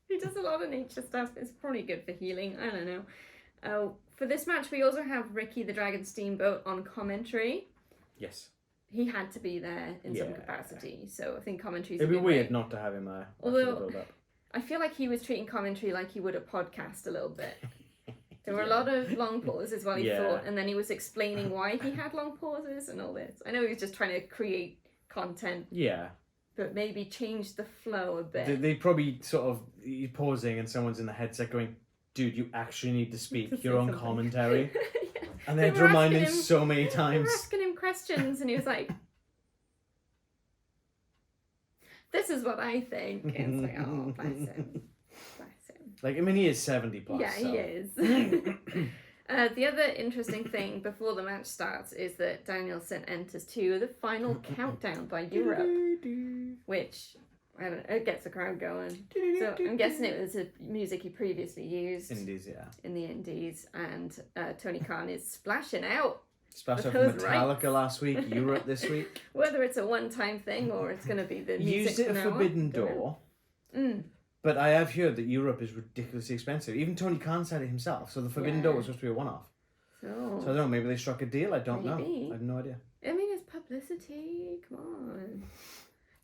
He does a lot of nature stuff. It's probably good for healing. I don't know. For this match, we also have Ricky the Dragon Steamboat on commentary. Yes. He had to be there in some capacity, so I think commentary's It'd be weird not to have him there. Although, I feel like he was treating commentary like he would a podcast a little bit. There were a lot of long pauses while he thought, and then he was explaining why he had long pauses and all this. I know he was just trying to create content. Yeah. But maybe change the flow a bit. They probably sort of, you're pausing and someone's in the headset going, dude, you actually need to speak. To say You're on something." commentary. Yeah. And they had They to were remind him asking him- so many They were times. asking him questions, and he was like, "This is what I think." And it's like, oh, bless him. Bless him. Like, I mean, he is 70 plus. Yeah, so. he is. The other interesting thing before the match starts is that Danielson enters to the final countdown by Europe, which, I don't know, it gets the crowd going. So I'm guessing it was the music he previously used Indies, yeah. in the Indies, and Tony Khan is splashing out. Splash up Those Metallica rights. last week, Europe this week. Whether it's a one-time thing or it's going to be the He music used it from at now on, Forbidden don't know. Door, Mm. but I have heard that Europe is ridiculously expensive. Even Tony Khan said it himself, so the Forbidden Door was supposed to be a one-off. So I don't know, maybe they struck a deal, I don't know. Maybe. I have no idea. I mean, it's publicity. Come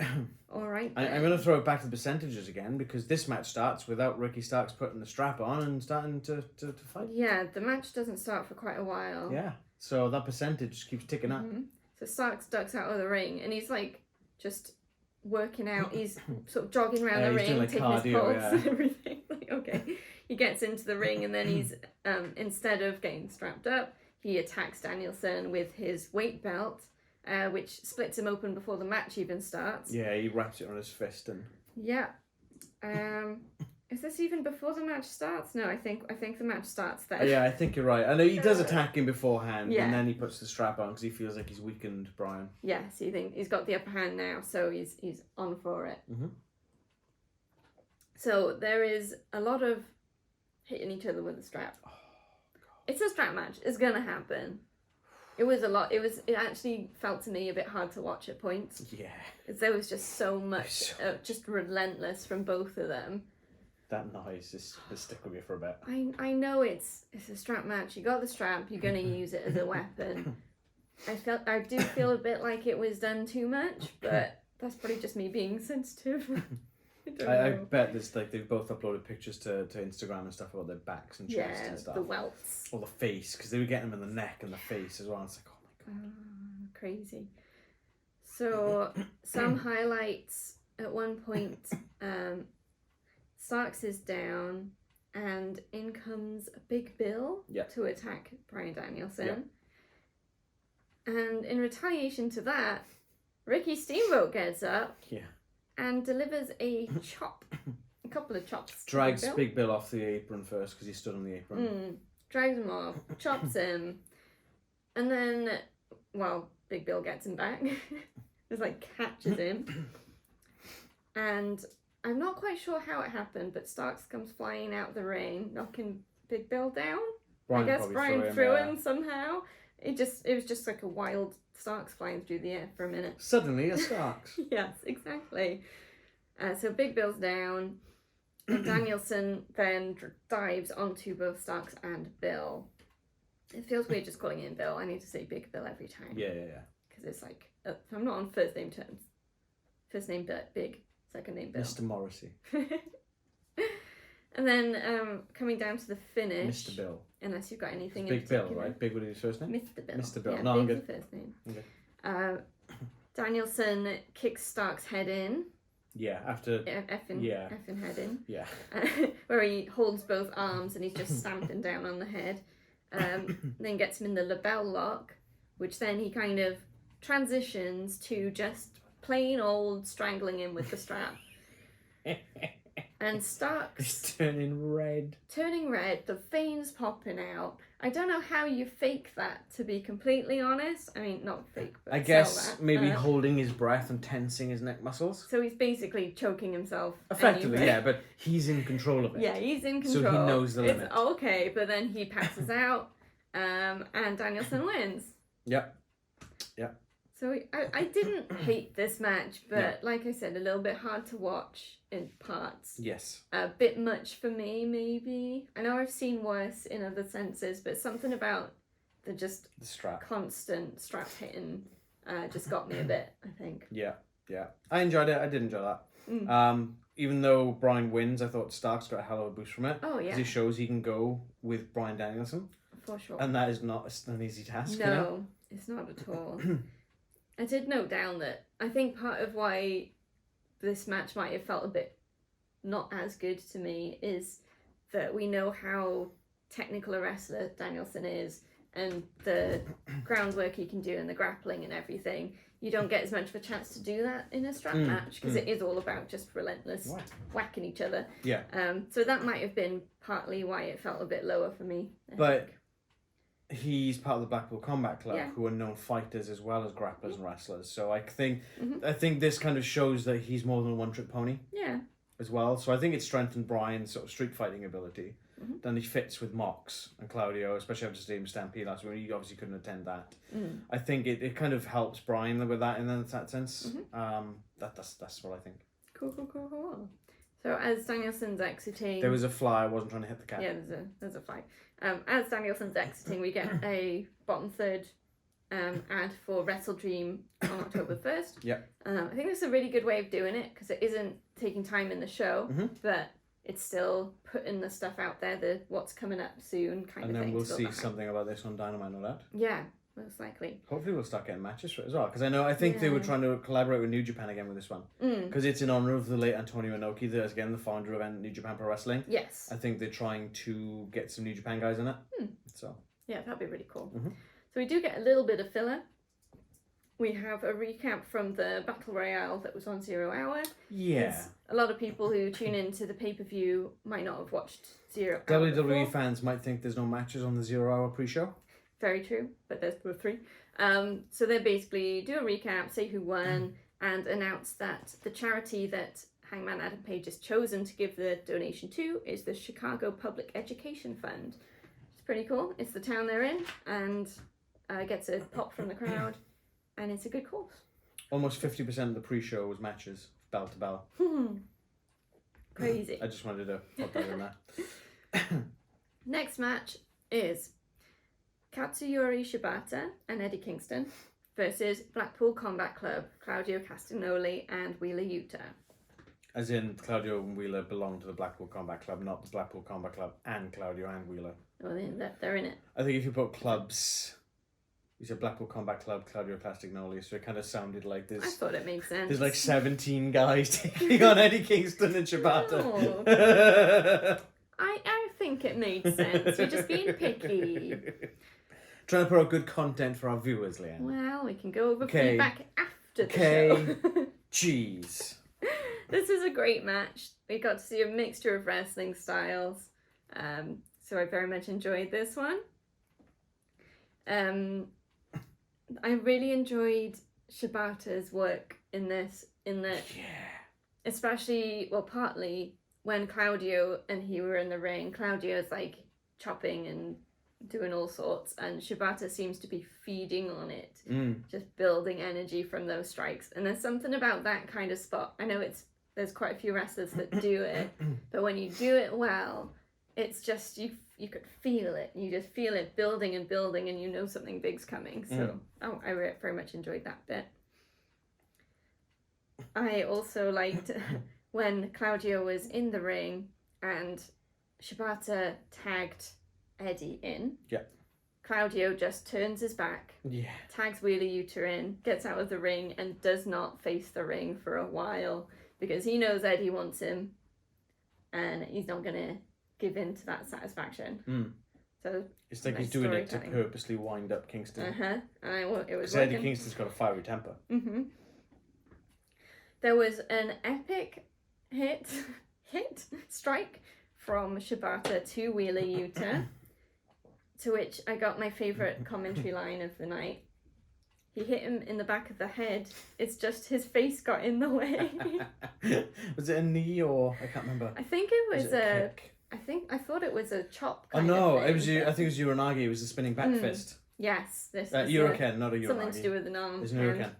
on. All right. I'm going to throw it back to the percentages again, because this match starts without Ricky Starks putting the strap on and starting to fight. Yeah, the match doesn't start for quite a while. Yeah, so that percentage keeps ticking up. Mhm. So Starks ducks out of the ring, and he's like just working out. He's sort of jogging around the He's ring, doing, like, taking cardio, his pulse yeah. and everything. Like, okay, he gets into the ring, and then he's instead of getting strapped up, he attacks Danielson with his weight belt, which splits him open before the match even starts. Yeah, he wraps it on his fist and... Yeah. Is this even before the match starts? No, I think the match starts then. Yeah, I think you're right. I know he does attack him beforehand, Yeah. and then he puts the strap on because he feels like he's weakened Bryan. Yes, you think he's got the upper hand now, so he's on for it. Mhm. So there is a lot of hitting each other with the strap. Oh, It's a strap match. It's gonna happen. It was a lot. It actually felt to me a bit hard to watch at points. Yeah. There was just so much, So- just relentless from both of them. That noise is stick with me for a bit. I know it's a strap match. You got the strap. You're gonna use it as a weapon. I do feel a bit like it was done too much, but that's probably just me being sensitive. I don't I know. bet there's like they've both uploaded pictures to Instagram and stuff about their backs and chest Yeah, and stuff. the welts. Or the face, because they were getting them in the neck and the face as well. It's like, oh my god. Crazy. So some highlights at one point. Starks is down, and in comes Big Bill Yeah. to attack Bryan Danielson. Yeah. And in retaliation to that, Ricky Steamboat gets up Yeah. and delivers a chop, a couple of chops. to Drags Big Bill. Big Bill off the apron first because he stood on the apron. Drags him off, chops him, and then, well, Big Bill gets him back. Just like catches him. And I'm not quite sure how it happened, but Starks comes flying out the ring, knocking Big Bill down. Bryan I guess probably Bryan threw yeah. him somehow. It was just like a wild Starks flying through the air for a minute. Suddenly a Starks. Yes, exactly. So Big Bill's down, and Danielson then dives onto both Starks and Bill. It feels weird just calling him Bill. I need to say Big Bill every time. Yeah. Because it's like, I'm not on first name terms. First name Big, second name Bill. Mr. Morrissey. And then coming down to the finish. Mr. Bill. Unless you've got anything Big in Bill, particular. right? Big would be his first name? Mr. Bill. Mr. Bill. Yeah, No, I'm Big's good. the first name. Okay. Danielson kicks Stark's head in. Yeah, after... Effing head in. Yeah. Where he holds both arms and he's just stamping down on the head. Then gets him in the label lock, which then he kind of transitions to just plain old strangling him with the strap. And Starks He's turning red. turning red, the veins popping out. I don't know how you fake that, to be completely honest. I mean, not fake, but I sell guess that. maybe holding his breath and tensing his neck muscles. So he's basically choking himself. Effectively, anyway. yeah, but he's in control of it. Yeah, he's in So control. he knows the it's limit. okay, but then he passes out, and Danielson wins. Yep. So I didn't hate this match, but No. like I said, a little bit hard to watch in parts. Yes. A bit much for me, maybe. I know I've seen worse in other senses, but something about the just The strap. constant strap hitting just got me a bit, I think. Yeah. I enjoyed it. I did enjoy that. Mm. Even though Bryan wins, I thought Starks got a hell of a boost from it. Oh, yeah, Because he shows he can go with Bryan Danielson. for sure. And that is not an easy task. No, You know? it's not at all. I did note down that I think part of why this match might have felt a bit not as good to me is that we know how technical a wrestler Danielson is and the groundwork he can do and the grappling and everything. You don't get as much of a chance to do that in a strap match because it is all about just relentless whacking each other. Yeah. So that might have been partly why it felt a bit lower for me. I think. He's part of the Blackpool Combat Club, who are known fighters as well as grapplers and wrestlers. So I think this kind of shows that he's more than a one-trick pony. Yeah. As well, so I think it strengthened Bryan's sort of street fighting ability. Then he fits with Mox and Claudio, especially after Stadium Stampede last week. He obviously couldn't attend that. I think it kind of helps Bryan with that in that sense. That's what I think. Cool. So as Danielson's exiting, there was a fly. I wasn't trying to hit the cat. Yeah, there's a fly. As Danielson's exiting, we get a bottom third ad for Wrestle Dream on October 1st. Yeah. I think that's a really good way of doing it because it isn't taking time in the show, but it's still putting the stuff out there, the what's coming up soon kind of thing. And then we'll see something about this on Dynamite, no doubt. Yeah, most likely. Hopefully we'll start getting matches for it as well, because I think they were trying to collaborate with New Japan again with this one, because it's in honor of the late Antonio Inoki, that's again the founder of New Japan Pro Wrestling. Yes. I think they're trying to get some New Japan guys in it. So yeah, that'd be really cool. So we do get a little bit of filler. We have a recap from the Battle Royale that was on 0 Hour. Yeah. A lot of people who tune into the pay-per-view might not have watched 0 Hour WWE before. fans might think there's no matches on the 0 Hour pre-show. Very true, but there's 3. So they basically do a recap, say who won, and announce that the charity that Hangman Adam Page has chosen to give the donation to is the Chicago Public Education Fund. It's pretty cool. It's the town they're in, and gets a pop from the crowd. And it's a good cause. Almost 50% of the pre-show was matches, bell to bell. Crazy. I just wanted to put that in there. Next match is Katsuyori Shibata and Eddie Kingston versus Blackpool Combat Club, Claudio Castagnoli and Wheeler Yuta. As in, Claudio and Wheeler belong to the Blackpool Combat Club, not the Blackpool Combat Club and Claudio and Wheeler. Well, they're in it. I think if you put clubs... You said Blackpool Combat Club, Claudio Castagnoli, so it kind of sounded like there's... I thought it made sense. There's like 17 guys taking on Eddie Kingston and Shibata. No. I think it made sense. You're just being picky. Trying to put out good content for our viewers, Leanne. Well, we can go over feedback after the show. Jeez. This is a great match. We got to see a mixture of wrestling styles. So I very much enjoyed this one. I really enjoyed Shibata's work in this, especially, well, partly when Claudio and he were in the ring. Claudio's like chopping and doing all sorts, and Shibata seems to be feeding on it, just building energy from those strikes. And there's something about that kind of spot. I know there's quite a few wrestlers that do it, but when you do it well, it's just you could feel it. You just feel it building and building, and you know something big's coming. So I very much enjoyed that bit. I also liked when Claudio was in the ring and Shibata tagged Eddie in. Yeah. Claudio just turns his back, tags Wheeler Yuta in, gets out of the ring, and does not face the ring for a while because he knows Eddie wants him, and he's not gonna give in to that satisfaction. So it's like he's doing it to purposely wind up Kingston. And it was because Eddie Kingston's got a fiery temper. There was an epic strike from Shibata to Wheeler Yuta, to which I got my favourite commentary line of the night. He hit him in the back of the head. It's just his face got in the way. Was it a knee or I can't remember? I think it was a kick? I thought it was a chop. I think it was Uranagi. It was a spinning back fist. Yes, this is Uraken, not a Uranagi. Something to do with an arm. It's an Uraken.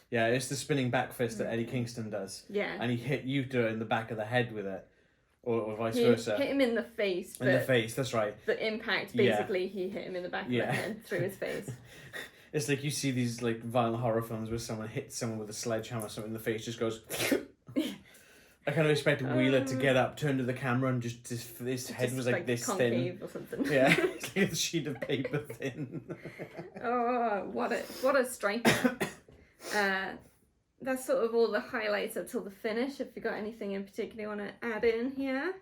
Yeah, it's the spinning back fist that Eddie Kingston does. Yeah. And he hit Yuta in the back of the head with it, or vice versa. Hit him in the face. In the face, that's right. The impact, basically, he hit him in the back of the head through his face. It's like you see these like violent horror films where someone hits someone with a sledgehammer or something in the face, just goes. I kind of expected Wheeler to get up, turn to the camera, and just his head was like this thin. Or something. Yeah, it's like a sheet of paper thin. Oh, what a strike! That's sort of all the highlights up till the finish. If you got anything in particular you want to add in here?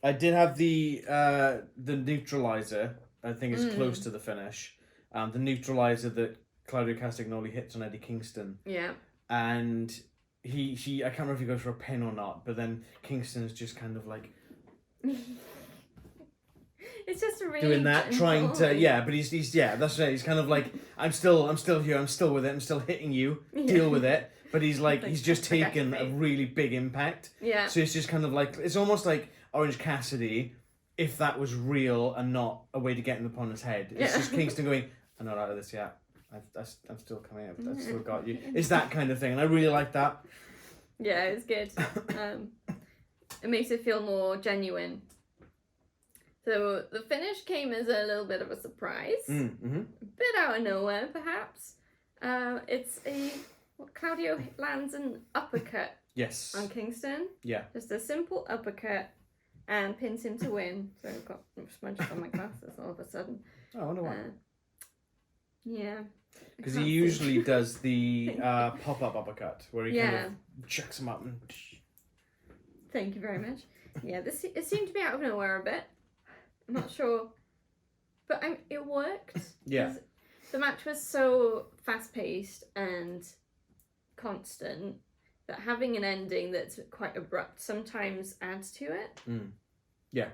I did have the neutralizer. I think it's close to the finish. The neutralizer that Claudio Castagnoli hits on Eddie Kingston. Yeah. And he I can't remember if he goes for a pin or not, but then Kingston's just kind of like it's just really doing that, gentle. trying to but he's that's right. He's kind of like I'm still here. I'm still with it. I'm still hitting you. Deal with it. But he's like he's just taken a really big impact. Yeah. So it's just kind of like it's almost like Orange Cassidy, if that was real and not a way to get in the opponent's head. It's just Kingston going, I'm not out of this yet. I'm still coming out. I've still got you. It's that kind of thing, and I really like that. Yeah, it's good. It makes it feel more genuine. So the finish came as a little bit of a surprise, a bit out of nowhere, perhaps. It's Claudio lands an uppercut. Yes. On Kingston. Yeah. Just a simple uppercut, and pins him to win. So I've got smudges on my glasses all of a sudden. Oh, I wonder why. Yeah. Because he usually does the pop-up uppercut, where he kind of chucks him up and... Thank you very much. Yeah, it seemed to be out of nowhere a bit. I'm not sure. But it worked. Yeah. The match was so fast-paced and constant that having an ending that's quite abrupt sometimes adds to it. Yeah.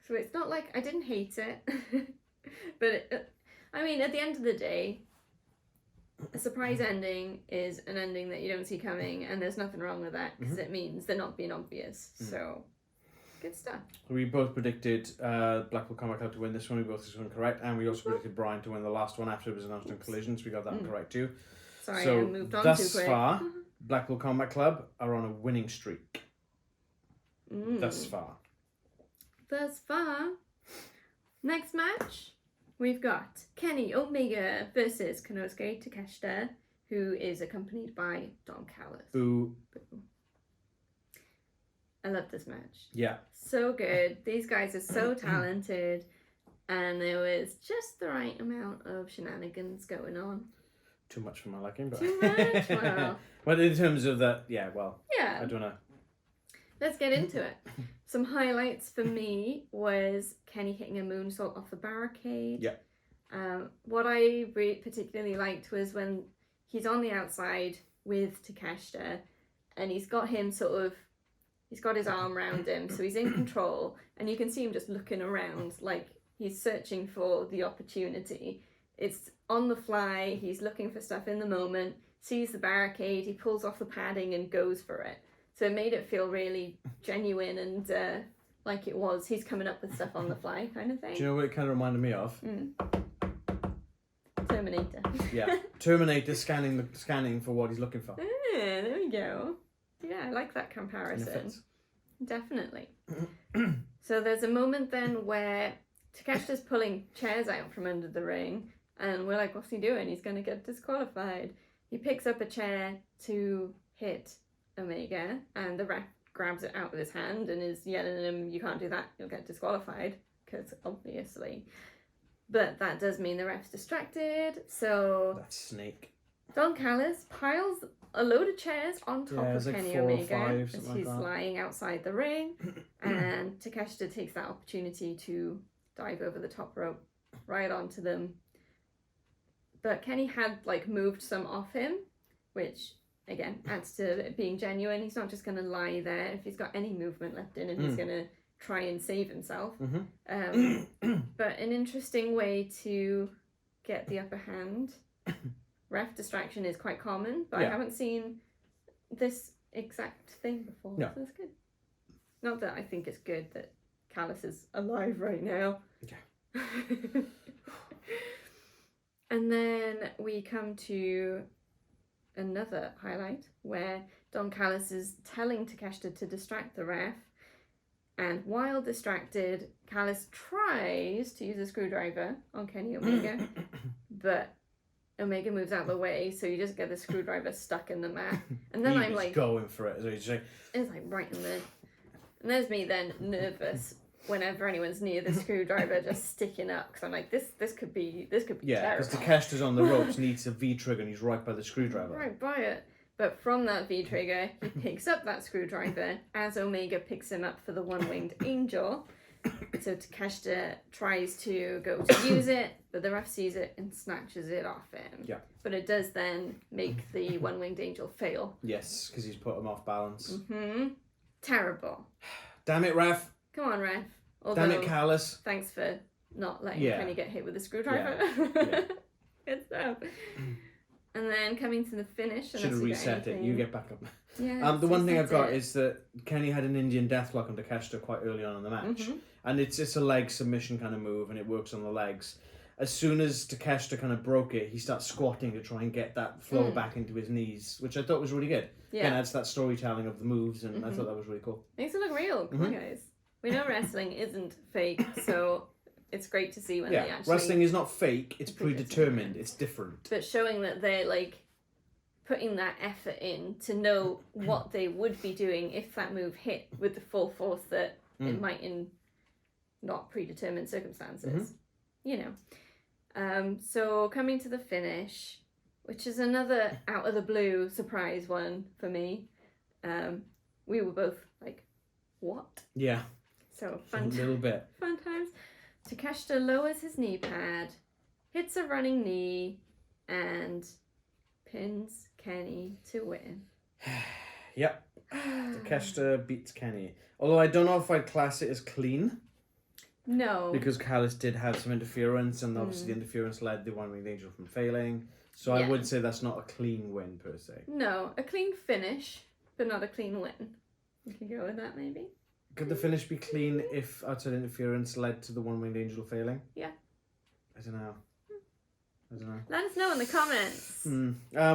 So it's not like I didn't hate it. But, I mean, at the end of the day, a surprise ending is an ending that you don't see coming, and there's nothing wrong with that because it means they're not being obvious. So, good stuff. We both predicted Blackpool Combat Club to win this one. We both got this one correct, and we also predicted Bryan to win the last one after it was announced on Collision, so we got that one correct too. Sorry, so I moved on thus too quick. far, Blackpool Combat Club are on a winning streak. Thus far. Thus far. Next match, we've got Kenny Omega versus Konosuke Takeshita, who is accompanied by Don Callis. Boo. I love this match. Yeah. So good. These guys are so talented, and there was just the right amount of shenanigans going on. Too much for my liking, but... Too much? Well... But in terms of that, yeah, Yeah. I don't know. Let's get into it. Some highlights for me was Kenny hitting a moonsault off the barricade. Yeah. What I particularly liked was when he's on the outside with Takeshita, and he's got his arm around him, so he's in control, and you can see him just looking around like he's searching for the opportunity. It's on the fly, he's looking for stuff in the moment, sees the barricade, he pulls off the padding and goes for it. So it made it feel really genuine and like it was, he's coming up with stuff on the fly kind of thing. Do you know what it kind of reminded me of? Terminator. Yeah, Terminator scanning for what he's looking for. There we go. Yeah, I like that comparison. Definitely. So there's a moment then where Takeshita's pulling chairs out from under the ring, and we're like, what's he doing? He's going to get disqualified. He picks up a chair to hit Omega, and the ref grabs it out with his hand and is yelling at him, you can't do that, you'll get disqualified, because obviously. But that does mean the ref's distracted, so... That snake. Don Callis piles a load of chairs on top of like Kenny 4 or Omega 5, as like he's that. lying outside the ring, and Takeshita takes that opportunity to dive over the top rope right onto them. But Kenny had moved some off him, which again adds to it being genuine. He's not just going to lie there. If he's got any movement left in him, he's going to try and save himself. But an interesting way to get the upper hand. Ref distraction is quite common, but I haven't seen this exact thing before. No. So it's good. Not that I think it's good that Callis is alive right now. Yeah. And then we come to another highlight where Don Callis is telling Takeshita to distract the ref, and while distracted, Callis tries to use a screwdriver on Kenny Omega, but Omega moves out of the way, so you just get the screwdriver stuck in the mat. And then I'm like, going for it. So he's like, it's like right in there. And there's me then nervous whenever anyone's near the screwdriver, just sticking up, because I'm like, this could be yeah, because terrible. Takeshita's on the ropes, needs a V trigger, and he's right by the screwdriver. Right by it. But from that V-trigger, he picks up that screwdriver as Omega picks him up for the one-winged angel. So Takeshita tries to go to use it, but the ref sees it and snatches it off him. Yeah. But it does then make the one-winged angel fail. Yes, because he's put him off balance. Terrible. Damn it, ref. Come on, ref. Damn it, Callus. Thanks for not letting Yeah. Kenny get hit with a screwdriver. Yeah. Good stuff. And then coming to the finish. Should have reset it. You get back up. Yeah. The one thing I've got is that Kenny had an Indian deathlock on Takeshita quite early on in the match. And it's a leg submission kind of move, and it works on the legs. As soon as Takeshita kind of broke it, he starts squatting to try and get that flow back into his knees, which I thought was really good. Yeah. Again, adds that storytelling of the moves, and I thought that was really cool. Makes it look real. Come on, guys. We know wrestling isn't fake, so it's great to see when they actually... Wrestling is not fake, it's predetermined, it's different. But showing that they're, like, putting that effort in to know what they would be doing if that move hit with the full force that it might in not predetermined circumstances. You know. So coming to the finish, which is another out of the blue surprise one for me. We were both like, what? Yeah. So fun. A little bit. Fun times. Takeshita lowers his knee pad, hits a running knee, and pins Kenny to win. Yep. Takeshita beats Kenny. Although I don't know if I'd class it as clean. No. Because Callus did have some interference, and obviously the interference led the one-winged angel from failing. So I would say that's not a clean win per se. No, a clean finish, but not a clean win. You can go with that maybe. Could the finish be clean if outside interference led to the one-winged angel failing? Yeah. I don't know. Let us know in the comments.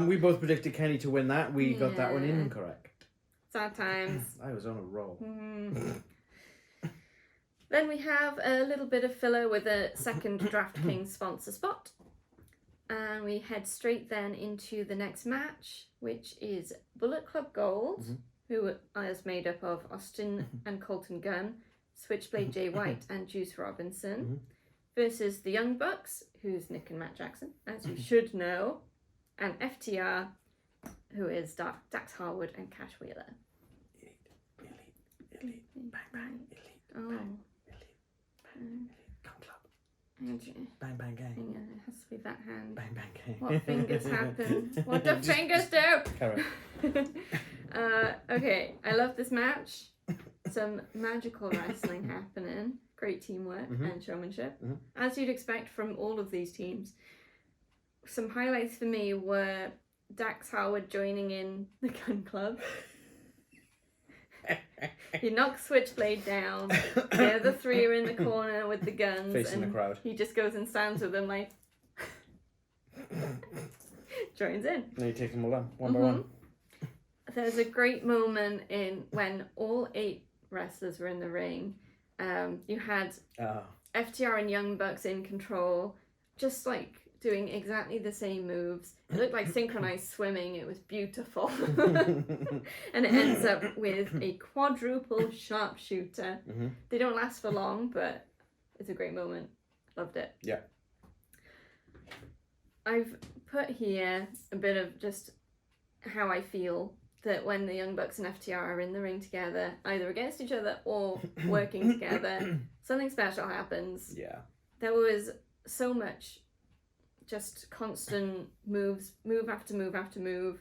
We both predicted Kenny to win that. We got that one incorrect. Sad times. I was on a roll. Then we have a little bit of filler with a second DraftKings sponsor spot. And we head straight then into the next match, which is Bullet Club Gold, who is made up of Austin and Colton Gunn, Switchblade Jay White and Juice Robinson, versus the Young Bucks, who's Nick and Matt Jackson, as you should know, and FTR, who is Dax Harwood and Cash Wheeler. Elite, bang, bang, elite, oh. bang, elite, come club. Bang, bang, gang. Hang on, it has to be that hand. Bang, bang, gang. What fingers happen? What do fingers do? Correct. Okay, I love this match. Some magical wrestling happening. Great teamwork and showmanship. As you'd expect from all of these teams. Some highlights for me were Dax Howard joining in the Gun Club. He knocks Switchblade down. The other three are in the corner with the guns. Facing and the crowd. He just goes and stands with them like... joins in. Now you take them all down, one by one. There's a great moment in when all 8 wrestlers were in the ring. You had FTR and Young Bucks in control, just like doing exactly the same moves. It looked like synchronized swimming. It was beautiful. And it ends up with a quadruple sharpshooter. They don't last for long, but it's a great moment. Loved it. Yeah. I've put here a bit of just how I feel that when the Young Bucks and FTR are in the ring together, either against each other or working together, something special happens. Yeah. There was so much just constant moves, move after move after move,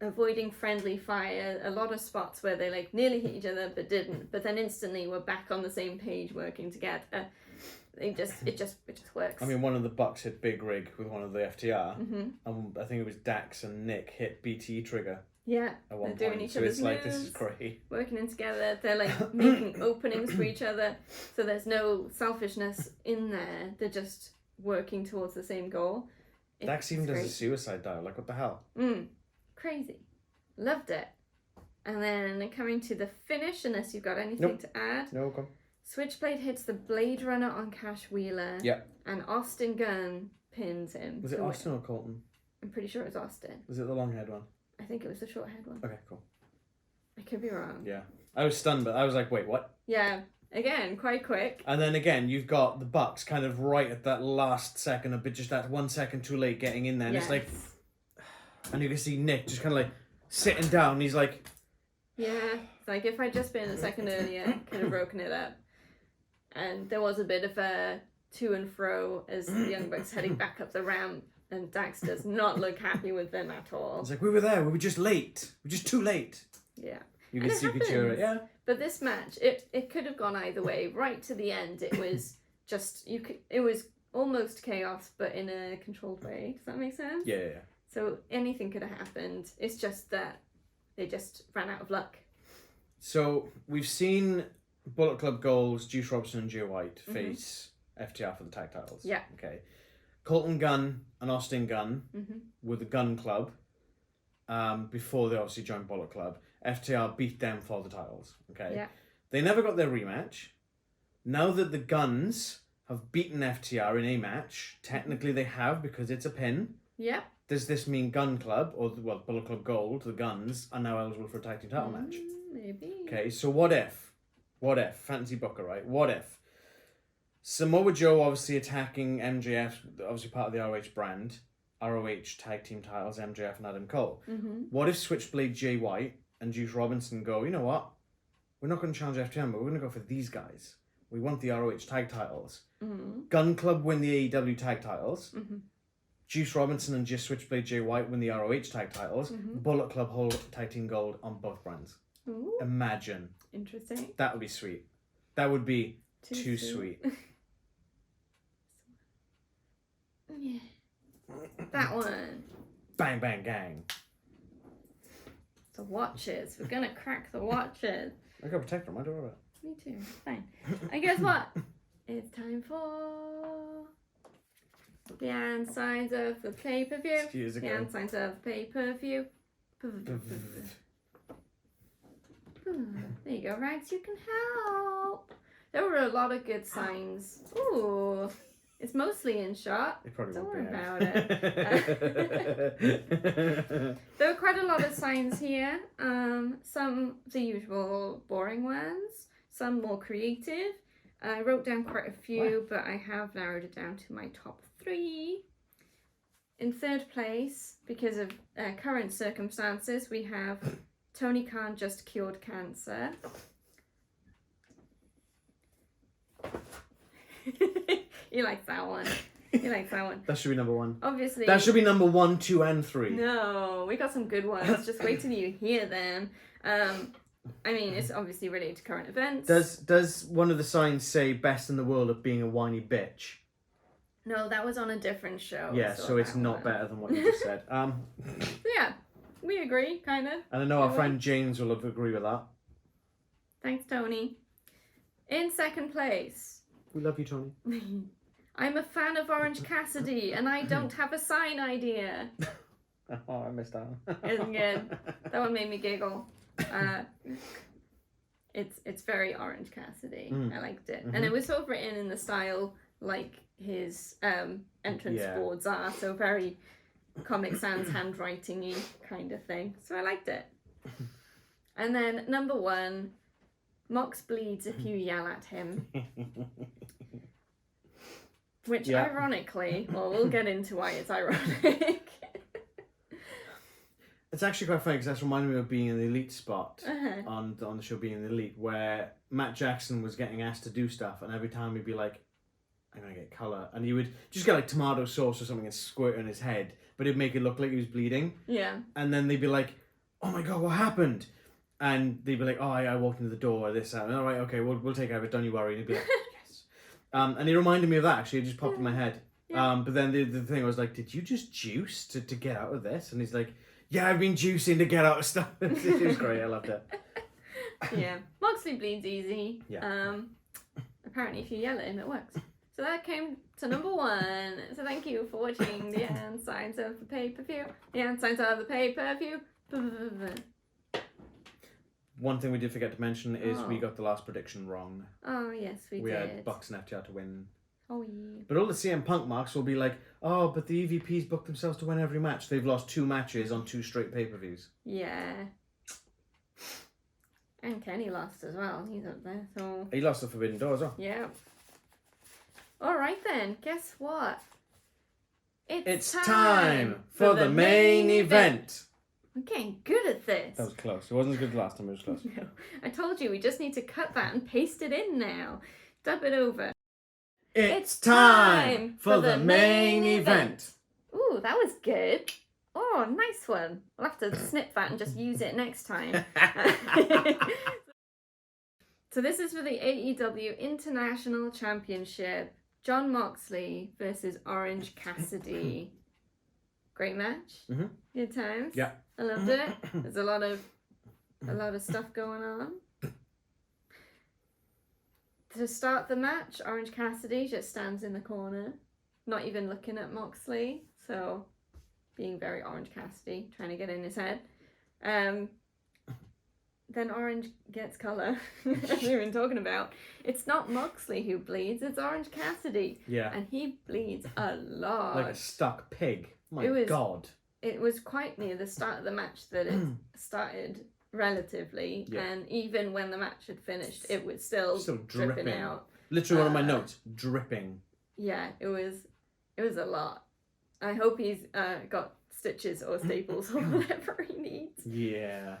avoiding friendly fire, a lot of spots where they like nearly hit each other but didn't, but then instantly were back on the same page working together. It just works. I mean, one of the Bucks hit Big Rig with one of the FTR, and I think it was Dax and Nick hit BT Trigger. Yeah, at one they're point. doing each So other's it's like, moves, this is great. working in together. They're like making openings for each other, so there's no selfishness in there. They're just working towards the same goal. Dax even does a suicide dive. Like, what the hell? Crazy. Loved it. And then coming to the finish, unless you've got anything to add. No, come. Switchblade hits the Blade Runner on Cash Wheeler. Yeah. And Austin Gunn pins him. Was it Austin or Colton? I'm pretty sure it was Austin. Was it the long haired one? I think it was the short haired one. Okay, cool. I could be wrong. Yeah. I was stunned, but I was like, wait, what? Yeah. Again, quite quick. And then again, you've got the Bucks kind of right at that last second, but just that 1 second too late getting in there. And it's like, and you can see Nick just kind of like, sitting down. He's like, Yeah, it's like if I'd just been a second earlier, could have broken it up. And there was a bit of a to and fro as the Young Bucks heading back up the ramp, and Dax does not look happy with them at all. it's like, we were there, we were just late. We're just too late. Yeah. You And can it see Katsuyori, happens. yeah. But this match, it could have gone either way. Right to the end, it was just, it was almost chaos, but in a controlled way. Does that make sense? Yeah. So anything could have happened. It's just that they just ran out of luck. So we've seen Bullet Club Gold's Juice Robinson and Jay White face FTR for the tag titles. Yeah. Okay. Colton Gunn and Austin Gunn were the Gun Club before they obviously joined Bullet Club. FTR beat them for the titles. Okay. Yeah. They never got their rematch. Now that the Guns have beaten FTR in a match, technically they have because it's a pin. Yeah. Does this mean Gun Club, or Bullet Club Gold, the Guns, are now eligible for a tag team title match? Maybe. Okay, so what if, fancy booker, right? What if Samoa Joe obviously attacking MJF, obviously part of the ROH brand, ROH tag team titles, MJF and Adam Cole. What if Switchblade Jay White and Juice Robinson go, you know what? We're not going to challenge FTR, but we're going to go for these guys. We want the ROH tag titles. Gun Club win the AEW tag titles. Juice Robinson and just Switchblade Jay White win the ROH tag titles. Bullet Club hold tag team gold on both brands. Ooh. Imagine. Interesting. That would be sweet. That would be too sweet. Yeah. That one. Bang, bang, gang. The watches. We're gonna crack the watches. I gotta protect them, I don't worry about Me too. Fine. And guess what? It's time for the hand signs of the pay-per-view. Excuse The me. hand signs of pay-per-view. There you go, Rags. You can help. There were a lot of good signs. Ooh. It's mostly in shot. It probably Don't won't worry be. about it. There were quite a lot of signs here. Some the usual boring ones, some more creative. I wrote down quite a few, but I have narrowed it down to my top 3. In third place, because of current circumstances, we have Tony Khan just cured cancer. You like that one. You like that one. That should be number 1. Obviously. That should be number 1, 2, and 3. No, we got some good ones. Just wait till you hear them. I mean, it's obviously related to current events. Does one of the signs say best in the world at being a whiny bitch? No, that was on a different show. Yeah, so it's not better than what you just said. Yeah, we agree, kind of. And I know our friend James will agree with that. Thanks, Tony. In second place, We love you, Tony. I'm a fan of Orange Cassidy, and I don't have a sign idea. Oh, I missed that one. Isn't good? That one made me giggle. It's very Orange Cassidy. I liked it, and it was sort of written in the style like his entrance boards are, so very Comic Sans handwriting-y kind of thing. So I liked it. And then number 1, Mox bleeds if you yell at him. Which ironically, well, we'll get into why it's ironic. It's actually quite funny because that's reminding me of being in the Elite spot on the show Being in the Elite, where Matt Jackson was getting asked to do stuff, and every time he'd be like, I'm going to get colour. And he would just get like tomato sauce or something and squirt it on his head, but it'd make it look like he was bleeding. Yeah. And then they'd be like, oh my God, what happened? And they'd be like, oh, I walked into the door, this, that. All right, okay, we'll take care of it, don't you worry. And he'd be like, yes. And he reminded me of that, actually. It just popped in my head. Yeah. But then the thing was like, did you just juice to get out of this? And he's like, yeah, I've been juicing to get out of stuff. It was great, I loved it. Yeah. Moxley bleeds easy. Yeah. Apparently if you yell at him, it works. So that came to number 1. So thank you for watching the hand signs of the pay-per-view. The hand signs of the pay-per-view. One thing we did forget to mention is we got the last prediction wrong. Oh, yes, we did. We had Bucks and FTR to win. Oh, yeah. But all the CM Punk marks will be like, oh, but the EVPs booked themselves to win every match. They've lost 2 matches on 2 straight pay-per-views. Yeah. And Kenny lost as well. He's up there, so... He lost the Forbidden Door as well. Yeah. Alright then, guess what? It's time for the main event. I'm getting good at this. That was close. It wasn't as good as last time, it was close. No, I told you, we just need to cut that and paste it in now. Dub it over. It's time for the main event. Ooh, that was good. Oh, nice one. We'll have to snip that and just use it next time. So this is for the AEW International Championship. Jon Moxley versus Orange Cassidy. Great match. Mhm. Good times. Yeah. I loved it. There's a lot of stuff going on. To start the match, Orange Cassidy just stands in the corner, not even looking at Moxley. So, being very Orange Cassidy, trying to get in his head. Then Orange gets colour, as we've been talking about. It's not Moxley who bleeds, it's Orange Cassidy. Yeah. And he bleeds a lot. Like a stuck pig. My God. It was quite near the start of the match that it started relatively. Yeah. And even when the match had finished, it was still dripping out. Literally one of my notes, dripping. Yeah, it was a lot. I hope he's got stitches or staples or whatever he needs. Yeah.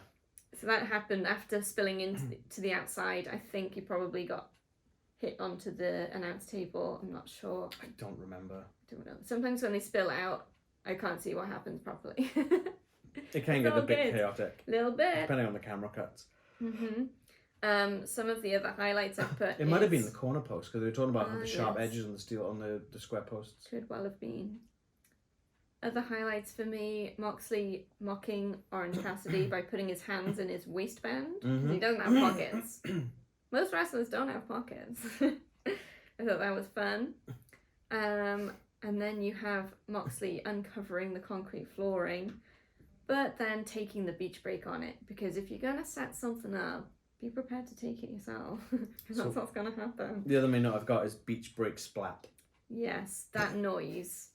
So that happened after spilling into the outside. I think he probably got hit onto the announce table. I'm not sure. I don't remember. I don't know. Sometimes when they spill out, I can't see what happens properly. It can get a bit chaotic. A little bit. Depending on the camera cuts. Mm-hmm. Some of the other highlights I've put It might have been the corner post, because they were talking about the sharp yes. edges on the steel, on the square posts. Could well have been. Other highlights for me, Moxley mocking Orange Cassidy by putting his hands in his waistband. Because he doesn't have pockets. Most wrestlers don't have pockets. I thought that was fun. And then you have Moxley uncovering the concrete flooring, but then taking the beach break on it. Because if you're going to set something up, be prepared to take it yourself. Because that's what's going to happen. The other main note I've got is beach break splat. Yes, that noise.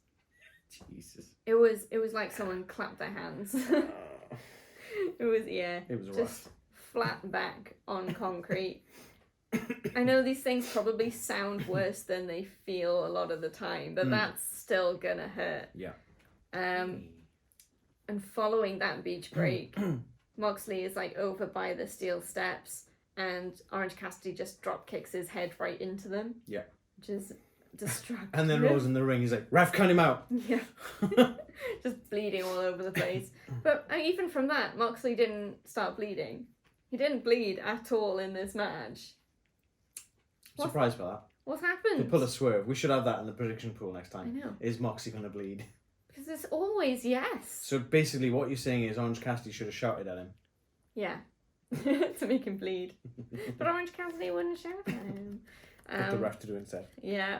Jesus. It was like someone clapped their hands. It was just rough. Flat back on concrete. I know these things probably sound worse than they feel a lot of the time, but that's still gonna hurt. Yeah. And following that beach break, Moxley is like over by the steel steps, and Orange Cassidy just drop kicks his head right into them. Yeah. Which is destructive. And then rolls in the ring. He's like, "Ref, cut him out." Yeah. Just bleeding all over the place. But even from that, Moxley didn't start bleeding. He didn't bleed at all in this match. Surprised by that. What happened? They pull a swerve. We should have that in the prediction pool next time. I know. Is Moxie going to bleed? Because it's always yes. So basically what you're saying is Orange Cassidy should have shouted at him. Yeah. To make him bleed. But Orange Cassidy wouldn't shout at him. Get the ref to do instead. Yeah.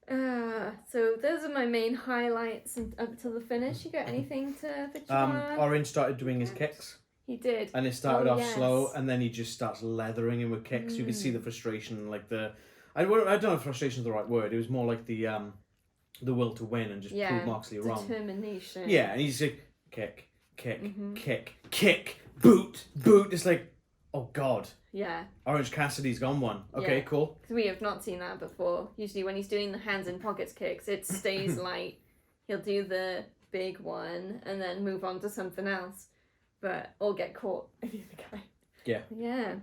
So those are my main highlights up till the finish. You got anything to Orange started doing his kicks. He did. And it started off slow, and then he just starts leathering him with kicks. You can see the frustration, like I don't know if frustration is the right word. It was more like the will to win and just prove Moxley wrong. Determination. Yeah, and he's like, kick, kick, boot. It's like, oh God. Yeah. Orange Cassidy's gone one. Okay, cool. Because we have not seen that before. Usually when he's doing the hands in pockets kicks, it stays light. He'll do the big one and then move on to something else. But all get caught in the other guy. Yeah. Yeah.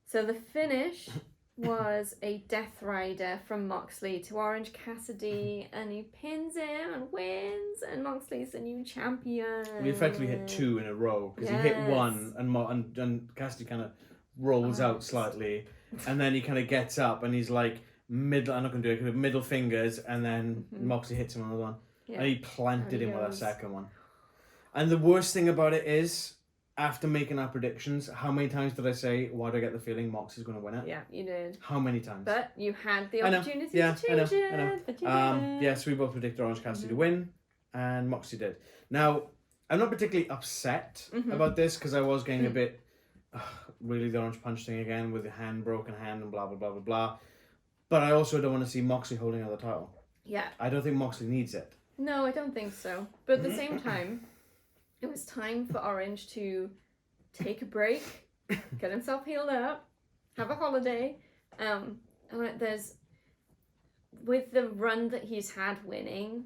So the finish was a Death Rider from Moxley to Orange Cassidy, and he pins him and wins, and Moxley's the new champion. We effectively hit 2 in a row, because he hit one, and Cassidy kind of rolls out slightly, and then he kind of gets up, and he's like, I'm not going to do it, middle fingers, and then Moxley hits him on the one. Yeah. And he planted him with that second one. And the worst thing about it is, after making our predictions, how many times did I say, why do I get the feeling Moxley's going to win it? Yeah, you did. How many times? But you had the opportunity to change it. I know. Yes, we both predicted Orange Cassidy to win, and Moxley did. Now, I'm not particularly upset about this, because I was getting a bit, really the orange punch thing again, with the broken hand, and blah, blah, blah, blah, blah. But I also don't want to see Moxley holding another title. Yeah. I don't think Moxley needs it. No, I don't think so. But at the same time, it was time for Orange to take a break, get himself healed up, have a holiday. And there's, with the run that he's had winning,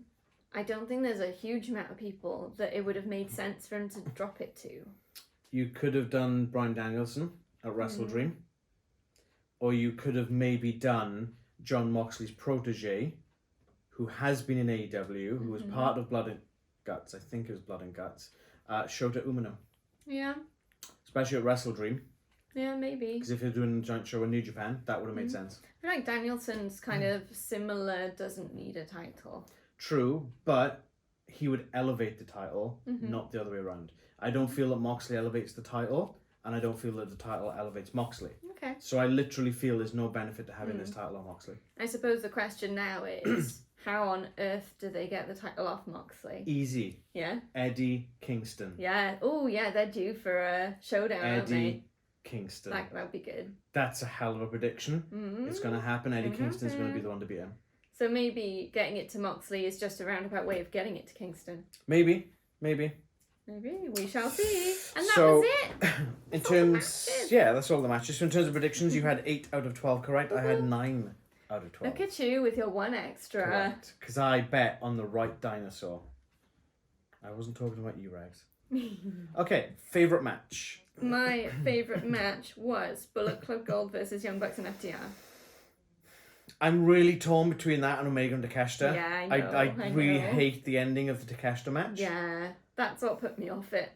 I don't think there's a huge amount of people that it would have made sense for him to drop it to. You could have done Bryan Danielson at Wrestle Dream. Or you could have maybe done Jon Moxley's protege, who has been in AEW, who was part of Blood and Guts. I think it was Blood and Guts. Shota Umino. Yeah. Especially at Wrestle Dream. Yeah, maybe. Because if you're doing a joint show in New Japan, that would have made sense. I feel like Danielson's kind of similar, doesn't need a title. True, but he would elevate the title, not the other way around. I don't feel that Moxley elevates the title, and I don't feel that the title elevates Moxley. Okay. So I literally feel there's no benefit to having this title on Moxley. I suppose the question now is, how on earth do they get the title off Moxley? Easy. Yeah? Eddie Kingston. Yeah. Oh, yeah, they're due for a showdown, aren't they? Eddie Kingston. That'd be good. That's a hell of a prediction. It's going to happen. Eddie Kingston's going to be the one to beat him. So maybe getting it to Moxley is just a roundabout way of getting it to Kingston. Maybe. Maybe. We shall see. And that So, was it. In terms... Yeah, that's all the matches. So in terms of predictions, you had 8 out of 12 correct. I had 9 out of 12. Look at you with your one extra. Correct. Because I bet on the right dinosaur. I wasn't talking about you, Rags. Okay, favourite match. My favourite match was Bullet Club Gold versus Young Bucks and FTR. I'm really torn between that and Omega and Takeshita. Yeah, I know. I really hate the ending of the Takeshita match. Yeah, that's what put me off it.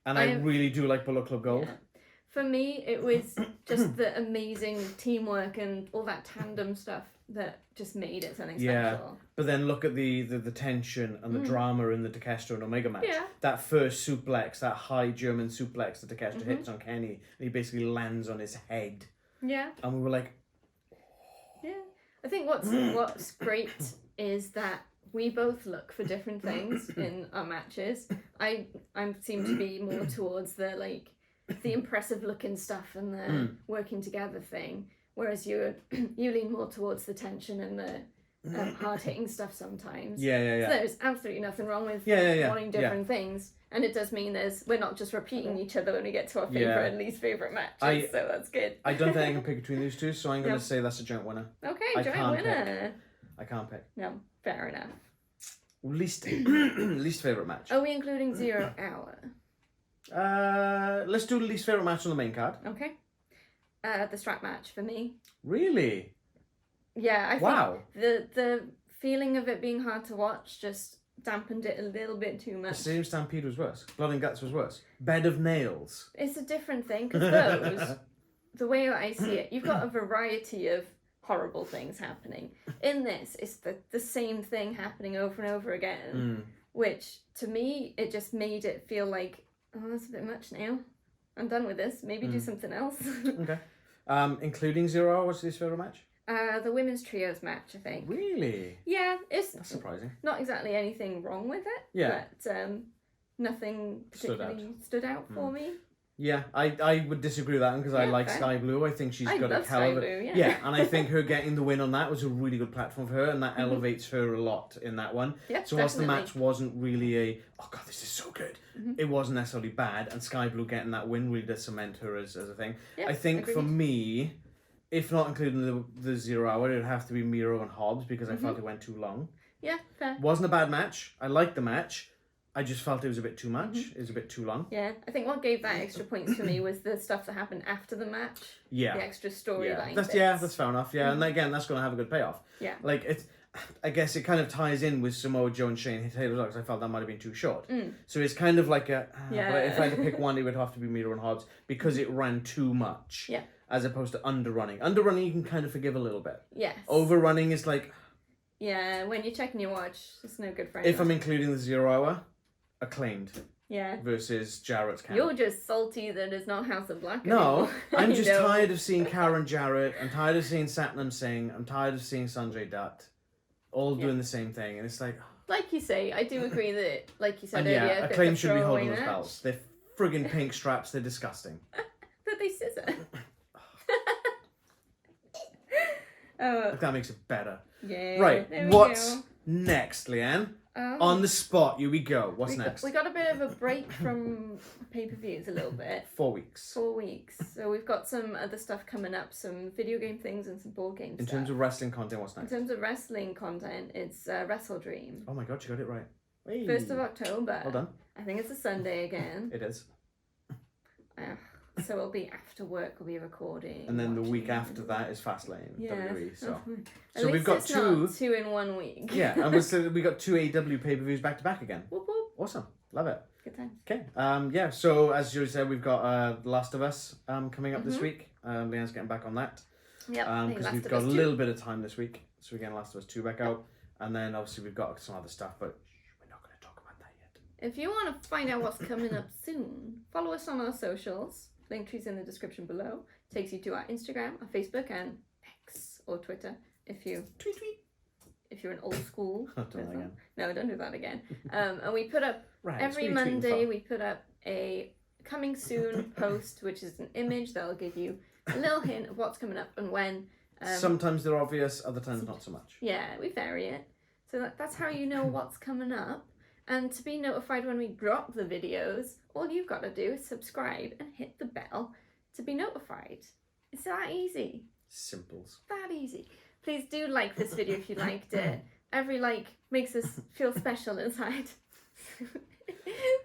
And I really do like Bullet Club Gold. Yeah. For me, it was just the amazing teamwork and all that tandem stuff that just made it something special. But then look at the tension and the drama in the Takeshita and Omega match. Yeah. That first suplex, that high German suplex that Takeshita hits on Kenny, and he basically lands on his head. Yeah. And we were like... Yeah. I think what's great is that we both look for different things in our matches. I seem to be more towards the impressive looking stuff and the working together thing, whereas you lean more towards the tension and the hard hitting stuff sometimes. Yeah. So there's absolutely nothing wrong with wanting different things, and it does mean we're not just repeating each other when we get to our favorite and least favorite matches. So that's good. I don't think I can pick between these two, so I'm going to say that's a joint winner. Okay, joint winner. I can't pick. No, fair enough. Least favorite match. Are we including 0 Hour? Let's do the least favorite match on the main card. Okay. The strap match for me. Really? Yeah, I think the feeling of it being hard to watch just dampened it a little bit too much. The Stadium Stampede was worse. Blood and Guts was worse. Bed of Nails. It's a different thing, because those, the way I see it, you've got a variety of horrible things happening. In this, it's the same thing happening over and over again, which, to me, it just made it feel like, oh, that's a bit much now. I'm done with this. Maybe do something else. Okay. Including 0 Hour, what's this favorite match? The women's trios match, I think. Really? Yeah, That's surprising. not exactly anything wrong with it. Yeah. But nothing particularly stood out for me. Yeah, I would disagree with that one because I like fair. Skye Blue. I think she's got a love hell Skye of Blue, it. Yeah, and I think her getting the win on that was a really good platform for her, and that elevates her a lot in that one. Yeah, so whilst the match wasn't really oh god, this is so good, it wasn't necessarily bad, and Skye Blue getting that win really does cement her as a thing. Yeah, I think agreed. for me, if not including the 0 Hour, it would have to be Miro and Hobbs because I felt it went too long. Yeah, fair. Wasn't a bad match. I liked the match. I just felt it was a bit too much. It was a bit too long. Yeah, I think what gave that extra points for me was the stuff that happened after the match. Yeah. The extra storyline. That's fair enough. Yeah, and again, that's going to have a good payoff. Yeah. I guess it kind of ties in with Samoa Joe and Shane Taylor because I felt that might have been too short. So it's kind of like but if I had to pick one, it would have to be Miro and Hobbs because it ran too much. Yeah. As opposed to underrunning. Underrunning you can kind of forgive a little bit. Yes. Overrunning is like... Yeah, when you're checking your watch, it's no good for anyone. If I'm including the 0 Hour, Acclaimed. Yeah. Versus Jarrett's camp. You're just salty that it's not House of Black No, anymore. I'm just tired of seeing Karen Jarrett. I'm tired of seeing Satnam Singh. I'm tired of seeing Sanjay Dutt. All doing the same thing. And it's like... Like you say, I do agree that, like you said and earlier, yeah, if Acclaimed it's a should be throwaway holding those match, belts. They're friggin' pink straps. They're disgusting. that they scissor. If that makes it better. Yeah. Right, there we what's go. next, Leanne? On the spot, here we go. What's next? We got a bit of a break from pay-per-views a little bit. 4 weeks. 4 weeks. So we've got some other stuff coming up, some video game things and some board games. In terms of wrestling content, what's next? In terms of wrestling content, it's Wrestle Dream. Oh my god, you got it right. Hey. 1st of October. Well done. I think it's a Sunday again. It is. So it'll be after work, we'll be recording. And then the week after that is Fastlane, WWE. So, so we've got two. Not 2 in 1 week. Yeah, and we got 2 AEW pay-per-views back to back again. Whoop, whoop. Awesome, love it. Good times. Okay, yeah. So as Julie said, we've got The Last of Us coming up this week. Leanne's getting back on that. Yeah, because we've got a little bit of time this week, so we're getting Last of Us 2 back out, and then obviously we've got some other stuff, but we're not going to talk about that yet. If you want to find out what's coming up soon, follow us on our socials. Linktree's in the description below. Takes you to our Instagram, our Facebook, and X or Twitter. If you're an old school. Don't do that again. No, don't do that again. And we put up every retweet Monday. We put up a coming soon post, which is an image that'll give you a little hint of what's coming up and when. Sometimes they're obvious, other times not so much. Yeah, we vary it. So that's how you know what's coming up. And to be notified when we drop the videos, all you've got to do is subscribe and hit the bell to be notified. It's that easy. Simples. That easy. Please do like this video if you liked it. Every like makes us feel special inside.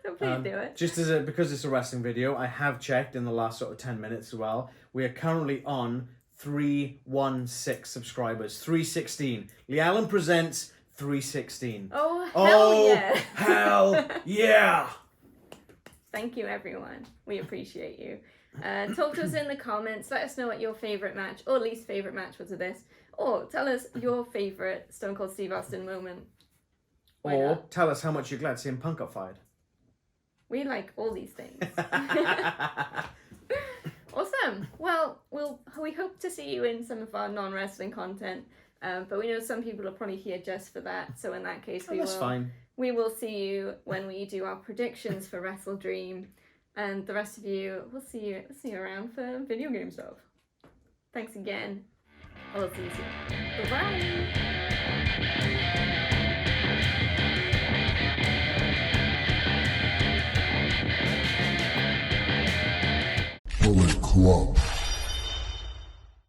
So please do it. Just because it's a wrestling video, I have checked in the last sort of 10 minutes as well. We are currently on 316 subscribers. 316. Allin presents 316. Oh, hell yeah. Hell yeah. Thank you, everyone. We appreciate you. Talk to us in the comments. Let us know what your favourite match or least favourite match was of this. Or tell us your favourite Stone Cold Steve Austin moment. Or tell us how much you're glad CM Punk got fired. We like all these things. Awesome. Well, we hope to see you in some of our non-wrestling content. But we know some people are probably here just for that. So in that case, we will see you when we do our predictions for Wrestle Dream. And the rest of you, we'll see you around for video game stuff. Thanks again. I'll see you soon. Bye-bye. Bullet Club.